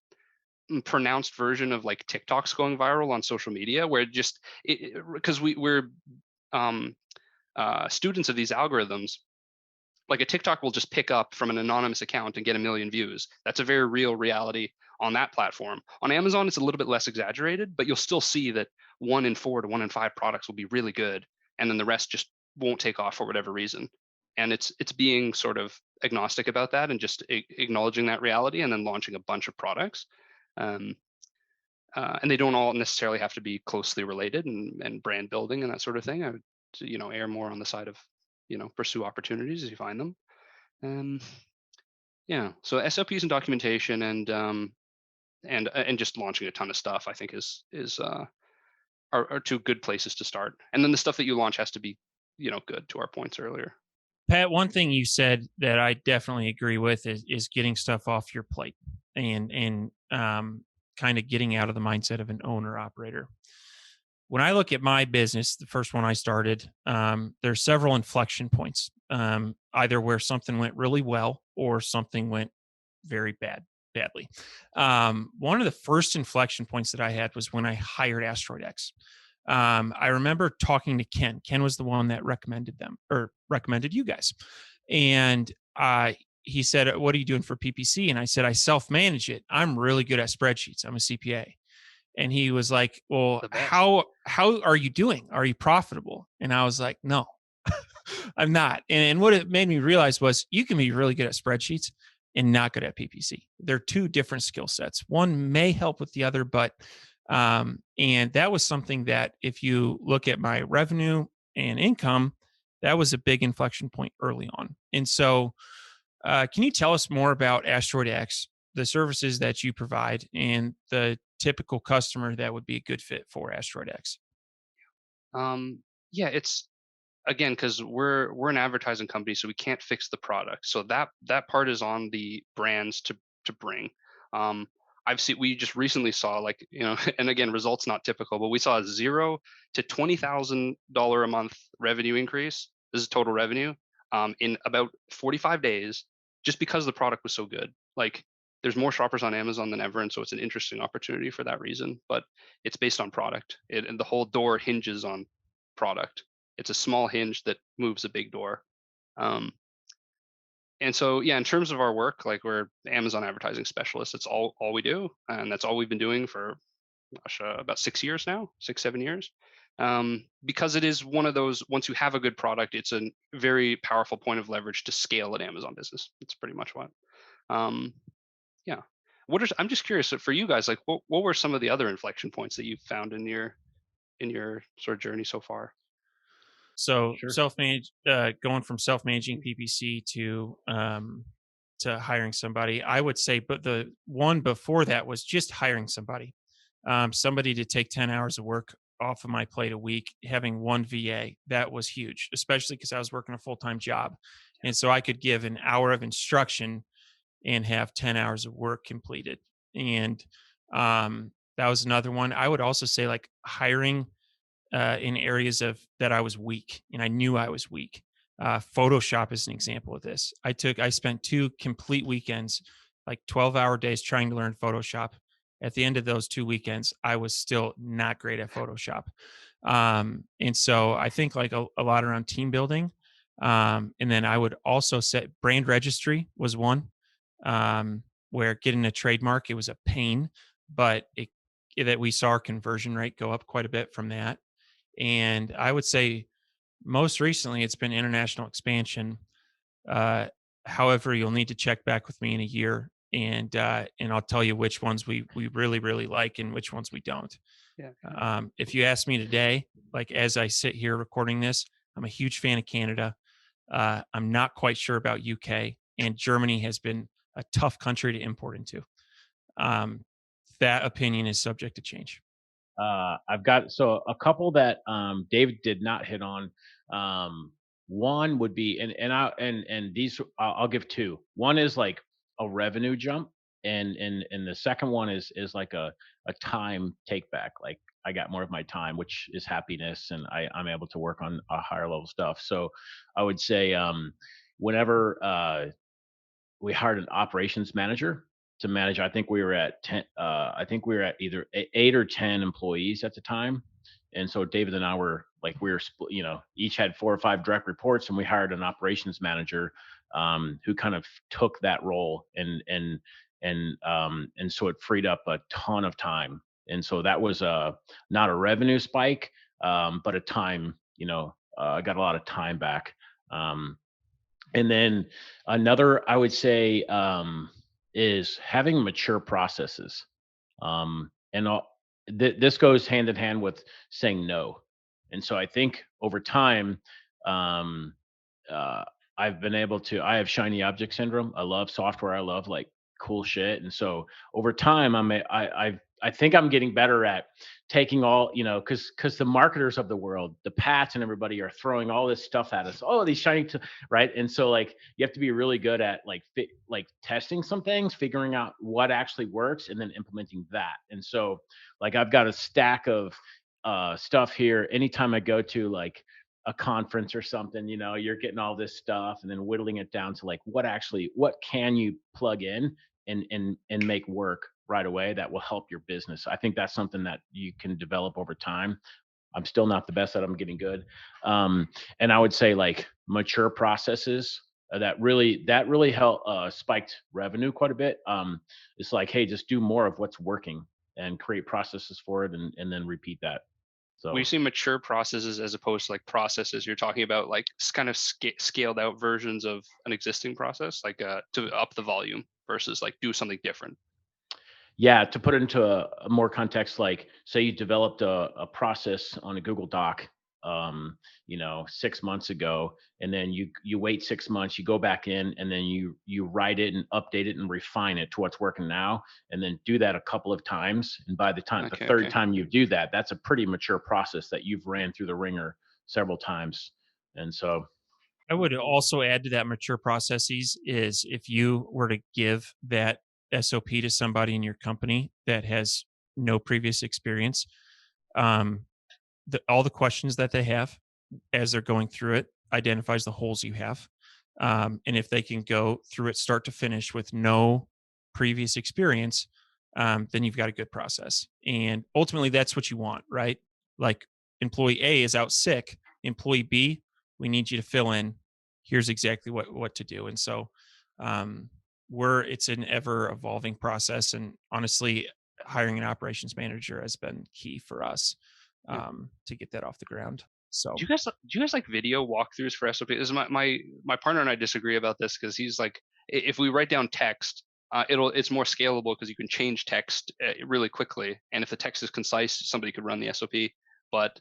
[SPEAKER 2] pronounced version of like TikTok's going viral on social media, where because we're students of these algorithms. Like a TikTok will just pick up from an anonymous account and get 1 million views. That's a very real reality on that platform. On Amazon, it's a little bit less exaggerated, but you'll still see that 1 in 4 to 1 in 5 products will be really good, and then the rest just won't take off for whatever reason. And it's being sort of agnostic about that and just acknowledging that reality, and then launching a bunch of products. And they don't all necessarily have to be closely related, and brand building and that sort of thing. I would, err more on the side of, pursue opportunities as you find them. Yeah. So SOPs and documentation, and just launching a ton of stuff, I think are two good places to start. And then the stuff that you launch has to be, good, to our points earlier.
[SPEAKER 1] Pat, one thing you said that I definitely agree with is getting stuff off your plate, and kind of getting out of the mindset of an owner operator. When I look at my business, the first one I started, there's several inflection points, either where something went really well or something went very badly. One of the first inflection points that I had was when I hired AsteroidX. I remember talking to Ken. Ken was the one that recommended them, or recommended you guys. And he said, "What are you doing for PPC?" And I said, "I self-manage it. I'm really good at spreadsheets. I'm a CPA." And he was like, "Well, how are you doing? Are you profitable?" And I was like, "No, I'm not." And what it made me realize was you can be really good at spreadsheets and not good at PPC. They're two different skill sets. One may help with the other, but and that was something that, if you look at my revenue and income, that was a big inflection point early on. And so, can you tell us more about AsteroidX, the services that you provide, and the typical customer that would be a good fit for AsteroidX?
[SPEAKER 2] Yeah, it's, again, because we're an advertising company, so we can't fix the product. So that part is on the brands to bring. Um, we just recently saw, like, and again, results not typical, but we saw a $0 to $20,000 a month revenue increase. This is total revenue, in about 45 days, just because the product was so good. Like, there's more shoppers on Amazon than ever, and so it's an interesting opportunity for that reason. But it's based on product, and the whole door hinges on product. It's a small hinge that moves a big door. Um, and so, yeah, in terms of our work, like, we're Amazon advertising specialists. It's all we do, and that's all we've been doing for, gosh, about 6 years now, 6, 7 years. Because it is one of those, once you have a good product, it's a very powerful point of leverage to scale an Amazon business. It's pretty much what. Um, yeah. I'm just curious, for you guys, like, what were some of the other inflection points that you've found in your sort of journey so far?
[SPEAKER 1] So
[SPEAKER 3] Sure.
[SPEAKER 1] going from self-managing PPC to hiring somebody, I would say, but the one before that was just hiring somebody to take 10 hours of work off of my plate a week, having one VA. That was huge, especially because I was working a full-time job. And so I could give an hour of instruction and have 10 hours of work completed. And that was another one. I would also say, like, hiring in areas of that I was weak, and I knew I was weak. Photoshop is an example of this. I spent 2 complete weekends, like 12-hour days, trying to learn Photoshop. At the end of those 2 weekends, I was still not great at Photoshop. And so I think, like, a lot around team building. And then I would also say brand registry was one, where getting a trademark, it was a pain, but that we saw our conversion rate go up quite a bit from that. And I would say most recently it's been international expansion. Uh, However, you'll need to check back with me in a year, and I'll tell you which ones we really really like and which ones we don't.
[SPEAKER 2] Yeah.
[SPEAKER 1] If you ask me today, like, as I sit here recording this, I'm a huge fan of Canada. I'm not quite sure about UK, and Germany has been a tough country to import into. Um, that opinion is subject to change.
[SPEAKER 3] I've got a couple that David did not hit on. One would be, and these I'll give two. One is like a revenue jump, and the second one is like a time take back. Like, I got more of my time, which is happiness, and I'm able to work on a higher level stuff. So I would say, whenever we hired an operations manager to manage. I think we were at 10. I think we were at either 8 or 10 employees at the time, and so David and I were like, we were split. Each had 4 or 5 direct reports, and we hired an operations manager who kind of took that role, and so it freed up a ton of time. And so that was not a revenue spike, but a time. I got a lot of time back. And then another, I would say, is having mature processes. And this goes hand in hand with saying no. And so I think over time, um, uh, I have shiny object syndrome. I love software. I love like cool shit. And so over time, I think I'm getting better at taking all, cause the marketers of the world, the Pats and everybody are throwing all this stuff at us. Oh, these shiny, right. And so like, you have to be really good at like testing some things, figuring out what actually works and then implementing that. And so like, I've got a stack of stuff here. Anytime I go to like a conference or something, you're getting all this stuff and then whittling it down to like what can you plug in and make work right away that will help your business. I think that's something that you can develop over time. I'm still not the best at it. I'm getting good. And I would say like mature processes that really help spiked revenue quite a bit. It's like, hey, just do more of what's working and create processes for it and then repeat that. So
[SPEAKER 2] When you see mature processes as opposed to like processes, you're talking about like kind of scaled out versions of an existing process, like to up the volume versus like do something different.
[SPEAKER 3] yeah, to put it into a more context, like say you developed a process on a Google Doc, 6 months ago, and then you wait 6 months, you go back in, and then you write it and update it and refine it to what's working now, and then do that a couple of times. And by the third time you do that, that's a pretty mature process that you've ran through the ringer several times. And so,
[SPEAKER 1] I would also add to that mature processes is if you were to give that SOP to somebody in your company that has no previous experience, um, all the questions that they have as they're going through it identifies the holes you have. And if they can go through it start to finish with no previous experience, then you've got a good process. And ultimately, that's what you want, right? Like employee A is out sick, employee B, we need you to fill in. Here's exactly what to do. And so, it's an ever evolving process. And honestly, hiring an operations manager has been key for us to get that off the ground. So
[SPEAKER 2] Do you guys like video walkthroughs for SOP? This is my partner and I disagree about this because he's like, if we write down text, it's more scalable because you can change text really quickly, and if the text is concise, somebody could run the SOP. But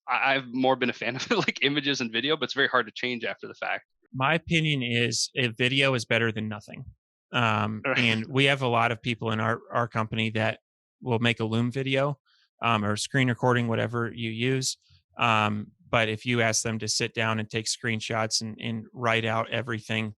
[SPEAKER 2] I've more been a fan of like images and video, but it's very hard to change after the fact.
[SPEAKER 1] my opinion is a video is better than nothing. And we have a lot of people in our company that will make a Loom video or screen recording, whatever you use. But if you ask them to sit down and take screenshots and write out everything,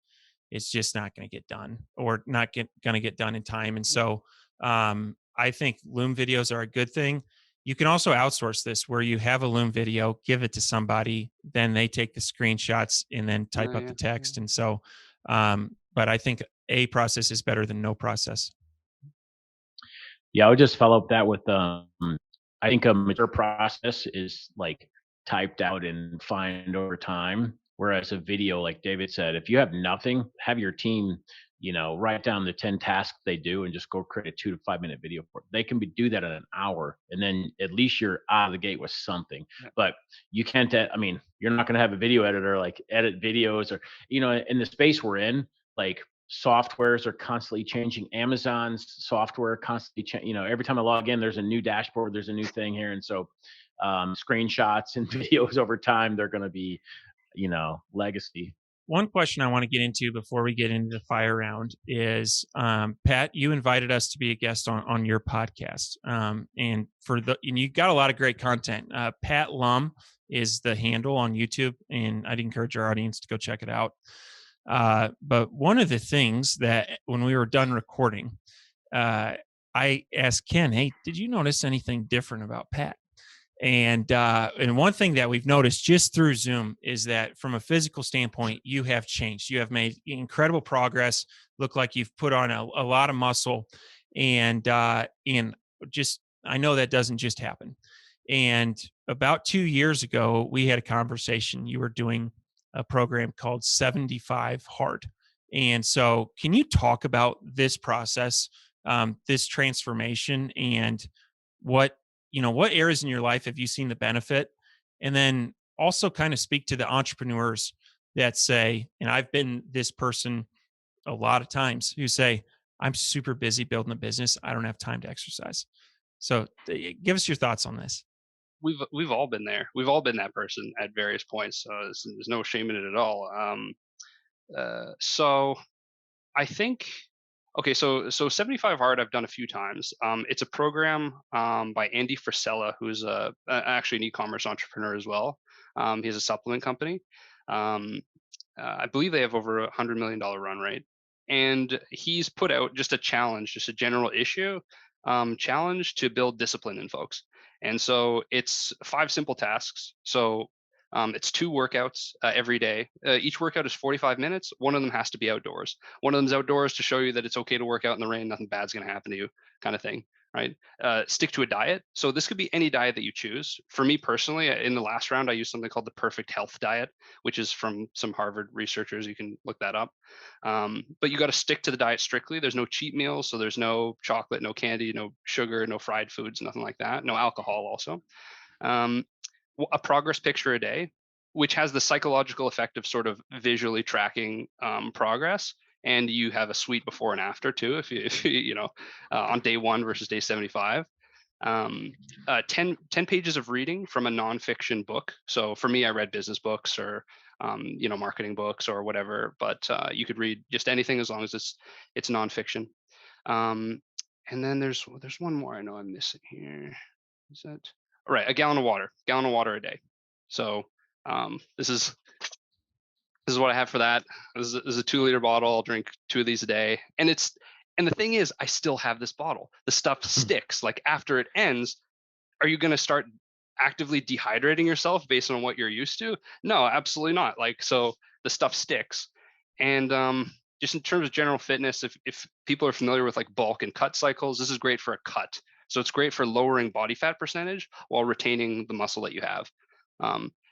[SPEAKER 1] it's just not going to get done or not going to get done in time. And so I think Loom videos are a good thing. You can also outsource this where you have a Loom video, give it to somebody, then they take the screenshots and then type up the text. And so, but I think a process is better than no process.
[SPEAKER 3] yeah, I would just follow up that with I think a mature process is like typed out and refined over time. Whereas a video, like David said, if you have nothing, have your team, write down the 10 tasks they do and just go create a 2 to 5 minute video for it. They can do that in an hour, and then at least you're out of the gate with something.
[SPEAKER 2] Yeah.
[SPEAKER 3] But you can't, you're not going to have a video editor like edit videos or, in the space we're in, like softwares are constantly changing. Amazon's software constantly change. Every time I log in, there's a new dashboard, there's a new thing here. And so screenshots and videos over time, they're going to be, legacy.
[SPEAKER 1] One question I want to get into before we get into the fire round is, Pat, you invited us to be a guest on your podcast. And you got a lot of great content. Pat Lum is the handle on YouTube, and I'd encourage our audience to go check it out. But one of the things that when we were done recording, I asked Ken, hey, did you notice anything different about Pat? And one thing that we've noticed just through Zoom is that from a physical standpoint, you have changed. You have made incredible progress. Look like you've put on a lot of muscle, and just I know that doesn't just happen. And about 2 years ago, we had a conversation. You were doing a program called 75 Hard. And so can you talk about this process, this transformation, and what areas in your life have you seen the benefit? And then also kind of speak to the entrepreneurs that say, and I've been this person a lot of times, who say, I'm super busy building a business. I don't have time to exercise. So give us your thoughts on this.
[SPEAKER 2] We've all been there. We've all been that person at various points. So there's no shame in it at all. So I think, okay, so 75 Hard I've done a few times. It's a program by Andy Frisella, who's actually an e-commerce entrepreneur as well. He has a supplement company. I believe they have over $100 million run rate, and he's put out just a challenge, just a general issue challenge to build discipline in folks. And so it's 5 simple tasks. So it's 2 workouts every day. Each workout is 45 minutes. One of them has to be outdoors. One of them is outdoors to show you that it's okay to work out in the rain. Nothing bad's going to happen to you, kind of thing. Right. Stick to a diet. So this could be any diet that you choose. For me personally, in the last round, I used something called the Perfect Health Diet, which is from some Harvard researchers. You can look that up. But you got to stick to the diet strictly. There's no cheat meals. So there's no chocolate, no candy, no sugar, no fried foods, nothing like that. No alcohol also. A progress picture a day, which has the psychological effect of sort of visually tracking progress. And you have a sweet before and after too, if you on day 1 versus day 75. 10 pages of reading from a nonfiction book. So for me, I read business books or marketing books or whatever, but you could read just anything as long as it's nonfiction. And then there's one more I know I'm missing here. Is that all right? A gallon of water a day. So this is what I have for that. This is a 2-liter bottle. I'll drink 2 of these a day. And the thing is, I still have this bottle. The stuff sticks. Like after it ends, are you going to start actively dehydrating yourself based on what you're used to? No, absolutely not. Like, so the stuff sticks. And just in terms of general fitness, if people are familiar with like bulk and cut cycles, this is great for a cut. So it's great for lowering body fat percentage while retaining the muscle that you have.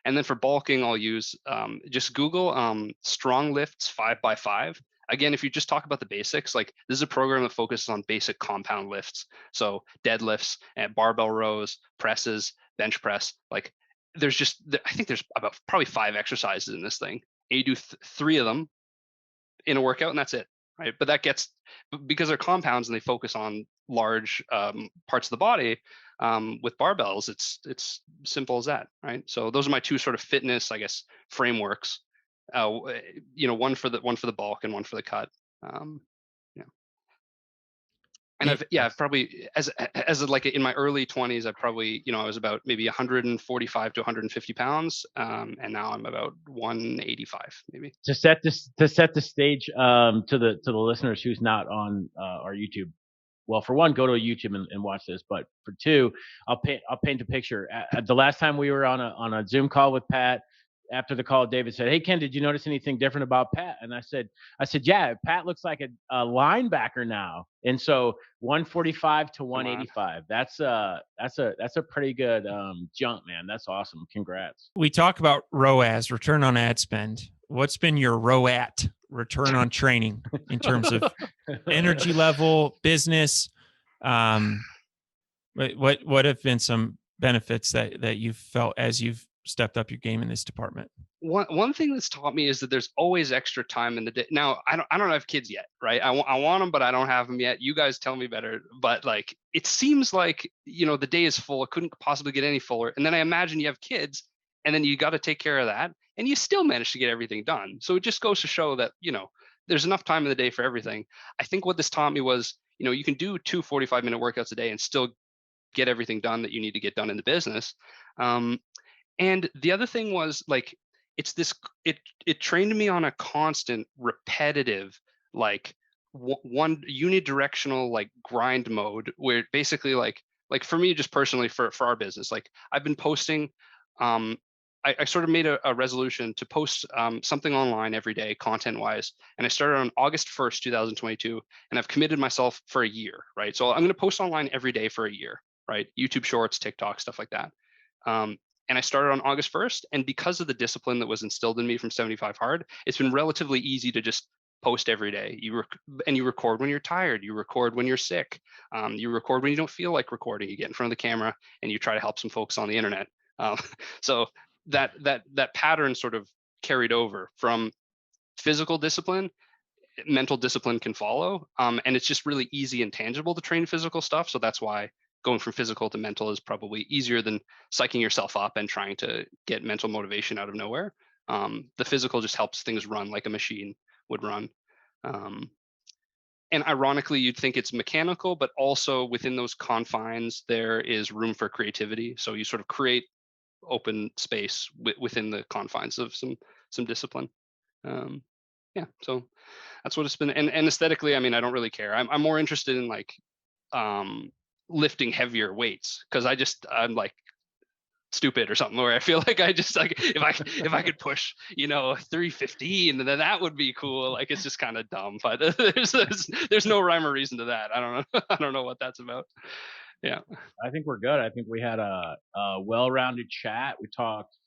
[SPEAKER 2] And then for bulking, I'll use just Google strong lifts 5x5. Again, if you just talk about the basics, like this is a program that focuses on basic compound lifts. So deadlifts and barbell rows, presses, bench press. Like I think there's about probably 5 exercises in this thing. And you do 3 of them in a workout and that's it. Right. But that gets, because they're compounds and they focus on large parts of the body with barbells, it's simple as that. Right. So those are my 2 sort of fitness, I guess, frameworks. One for the bulk and one for the cut. And I've probably as like in my early 20s, I probably, I was about maybe 145 to 150 pounds. And now I'm about 185 maybe.
[SPEAKER 3] To set the stage to the listeners who's not on our YouTube. Well, for one, go to YouTube and watch this. But for 2, I'll paint a picture. The last time we were on a Zoom call with Pat, after the call, David said, "Hey Ken, did you notice anything different about Pat?" And I said, "Yeah, Pat looks like a linebacker now." And so 145 to 185. That's a pretty good jump, man. That's awesome. Congrats.
[SPEAKER 1] We talk about ROAS, return on ad spend. What's been your ROAT, return on training, in terms of energy level, business? What have been some benefits that you've felt as you've stepped up your game in this department?
[SPEAKER 2] One thing that's taught me is that there's always extra time in the day. Now, I don't have kids yet, right? I want them, but I don't have them yet. You guys tell me better. But like, it seems like, the day is full. It couldn't possibly get any fuller. And then I imagine you have kids, and then you got to take care of that, and you still manage to get everything done. So it just goes to show that, there's enough time in the day for everything. I think what this taught me was, you can do 2 45-minute workouts a day and still get everything done that you need to get done in the business. And the other thing was like, it trained me on a constant repetitive, like one unidirectional, like grind mode, where basically like for me, just personally for our business, like I've been posting, I sort of made a resolution to post something online every day, content wise. And I started on August 1st, 2022, and I've committed myself for a year, right? So I'm going to post online every day for a year, right? YouTube Shorts, TikTok, stuff like that. And I started on August 1st. And because of the discipline that was instilled in me from 75 Hard, it's been relatively easy to just post every day. You record when you're tired. You record when you're sick. You record when you don't feel like recording. You get in front of the camera and you try to help some folks on the internet. So that pattern sort of carried over from physical discipline. Mental discipline can follow, and it's just really easy and tangible to train physical stuff. So that's why going from physical to mental is probably easier than psyching yourself up and trying to get mental motivation out of nowhere. The physical just helps things run like a machine would run. And ironically, you'd think it's mechanical, but also within those confines, there is room for creativity. So you sort of create open space within the confines of some discipline. Yeah, so that's what it's been. And aesthetically, I mean, I don't really care. I'm more interested in like lifting heavier weights, because I'm like stupid or something, where I feel like I just like if I could push 315, then that would be cool. Like, it's just kind of dumb, but there's no rhyme or reason to that. I don't know. I don't know what that's about. Yeah,
[SPEAKER 3] I think we're good. I think we had a well-rounded chat. We talked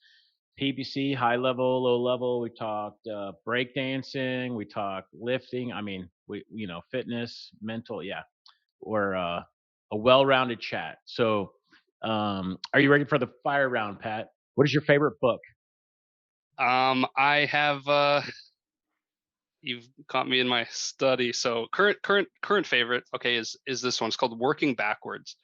[SPEAKER 3] PPC, high level, low level. We talked breakdancing. We talked lifting. I mean, we fitness, mental. Yeah, we're a well-rounded chat. So, are you ready for the fire round, Pat? What is your favorite book?
[SPEAKER 2] I have. You've caught me in my study. So current favorite, okay, is this one. It's called Working Backwards.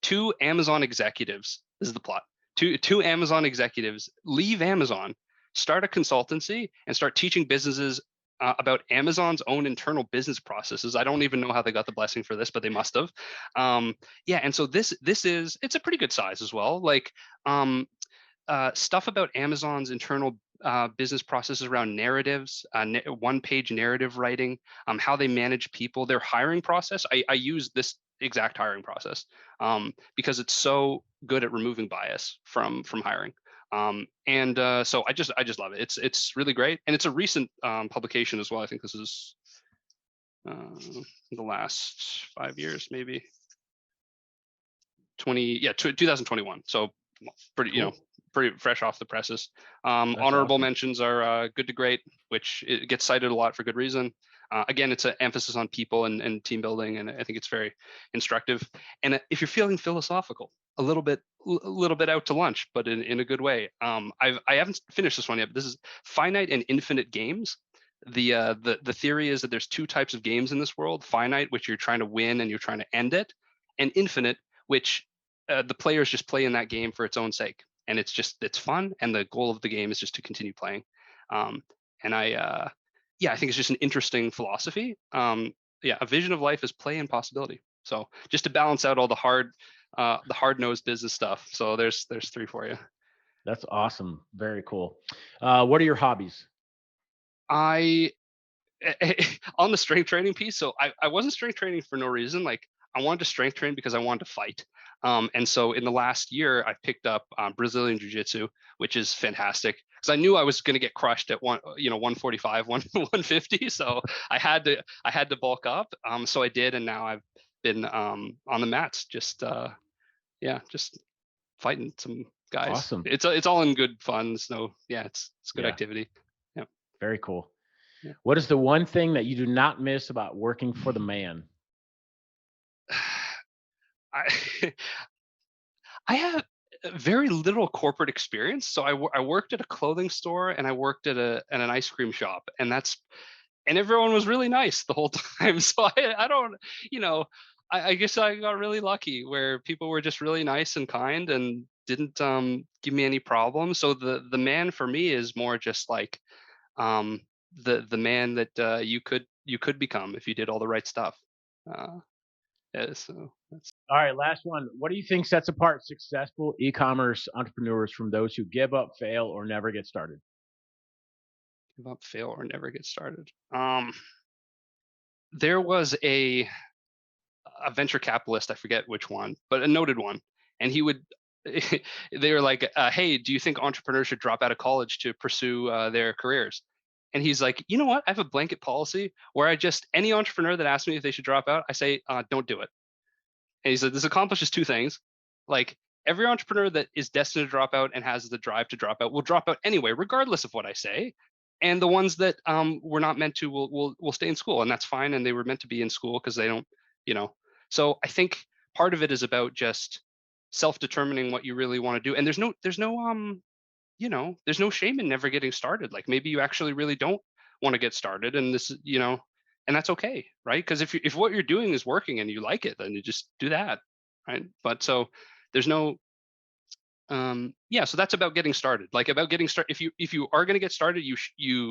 [SPEAKER 2] Two Amazon executives. This is the plot. Two Amazon executives leave Amazon, start a consultancy, and start teaching businesses about Amazon's own internal business processes. I don't even know how they got the blessing for this, but they must have. Yeah, and so it's a pretty good size as well. Like stuff about Amazon's internal business processes around narratives, one-page narrative writing, how they manage people, their hiring process. I use this exact hiring process because it's so good at removing bias from hiring. So I just love it. It's really great, and it's a recent publication as well. I think this is the last 5 years, maybe 2021. So pretty,
[SPEAKER 3] Cool.
[SPEAKER 2] Pretty fresh off the presses. Honorable
[SPEAKER 3] awesome.
[SPEAKER 2] mentions are good to great, which it gets cited a lot for good reason. Again, it's an emphasis on people and team building, and I think it's very instructive. And if you're feeling philosophical, a little bit out to lunch, but in a good way. I haven't finished this one yet, but this is Finite and Infinite Games. The theory is that there's two types of games in this world: finite, which you're trying to win and you're trying to end it, and infinite, which the players just play in that game for its own sake, and it's fun, and the goal of the game is just to continue playing. And I think it's just an interesting philosophy. A vision of life is play and possibility. So just to balance out all the hard-nosed business stuff. So there's three for you.
[SPEAKER 3] That's awesome. Very cool. What are your hobbies?
[SPEAKER 2] On the strength training piece, so I wasn't strength training for no reason. Like, I wanted to strength train because I wanted to fight. And so in the last year, I picked up Brazilian Jiu-Jitsu, which is fantastic, because I knew I was going to get crushed at 145, 150. So I had to bulk up. So I did, and now I've been on the mats, just fighting some guys.
[SPEAKER 3] Awesome.
[SPEAKER 2] It's all in good fun. So yeah, it's good activity. Yeah.
[SPEAKER 3] Very cool.
[SPEAKER 2] Yeah.
[SPEAKER 3] What is the one thing that you do not miss about working for the man?
[SPEAKER 2] I have very little corporate experience. So I worked at a clothing store, and I worked at an ice cream shop, and everyone was really nice the whole time. So I don't, I guess I got really lucky where people were just really nice and kind and didn't give me any problems. So the man for me is more just like the man that you could become if you did all the right stuff. Yeah, so that's
[SPEAKER 3] All right, last one. What do you think sets apart successful e-commerce entrepreneurs from those who give up, fail, or never get started?
[SPEAKER 2] give up, fail, or never get started. There was a venture capitalist, I forget which one, but a noted one, and he would. They were like, "Hey, do you think entrepreneurs should drop out of college to pursue their careers?" And he's like, "You know what? I have a blanket policy where any entrepreneur that asks me if they should drop out, I say, don't do it." And he said, this accomplishes two things. Like, every entrepreneur that is destined to drop out and has the drive to drop out will drop out anyway, regardless of what I say. And the ones that were not meant to will stay in school, and that's fine. And they were meant to be in school because they don't, So I think part of it is about just self-determining what you really want to do. And there's no there's no shame in never getting started. Like maybe you actually really don't want to get started, and this, and that's okay, right? Because if what you're doing is working and you like it, then you just do that, right? But so there's no, so that's about getting started. Like about getting started. If you are going to get started, you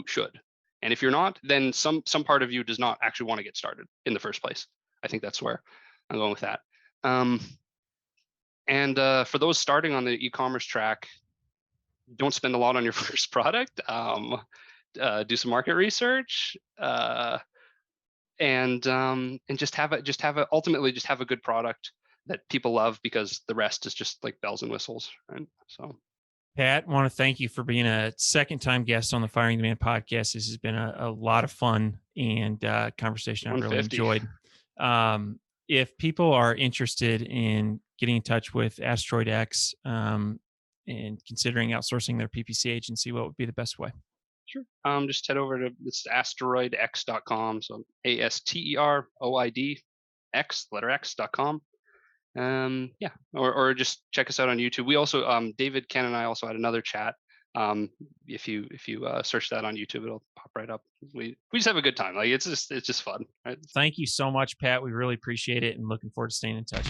[SPEAKER 2] should, and if you're not, then some part of you does not actually want to get started in the first place. I think that's where I'm going with that. And for those starting on the e-commerce track, don't spend a lot on your first product. Do some market research, and ultimately just have a good product that people love, because the rest is just like bells and whistles, right? So,
[SPEAKER 1] Pat, want to thank you for being a second-time guest on the Firing the Man podcast. This has been a lot of fun and conversation I've really enjoyed. If people are interested in getting in touch with AsteroidX and considering outsourcing their PPC agency, what would be the best way?
[SPEAKER 2] Sure. Just head over to AsteroidX.com. So ASTEROID X.com. Or just check us out on YouTube. We also, David, Ken, and I also had another chat. If you search that on YouTube, it'll pop right up. We just have a good time. Like it's just fun, right?
[SPEAKER 1] Thank you so much, Pat. We really appreciate it, and looking forward to staying in touch.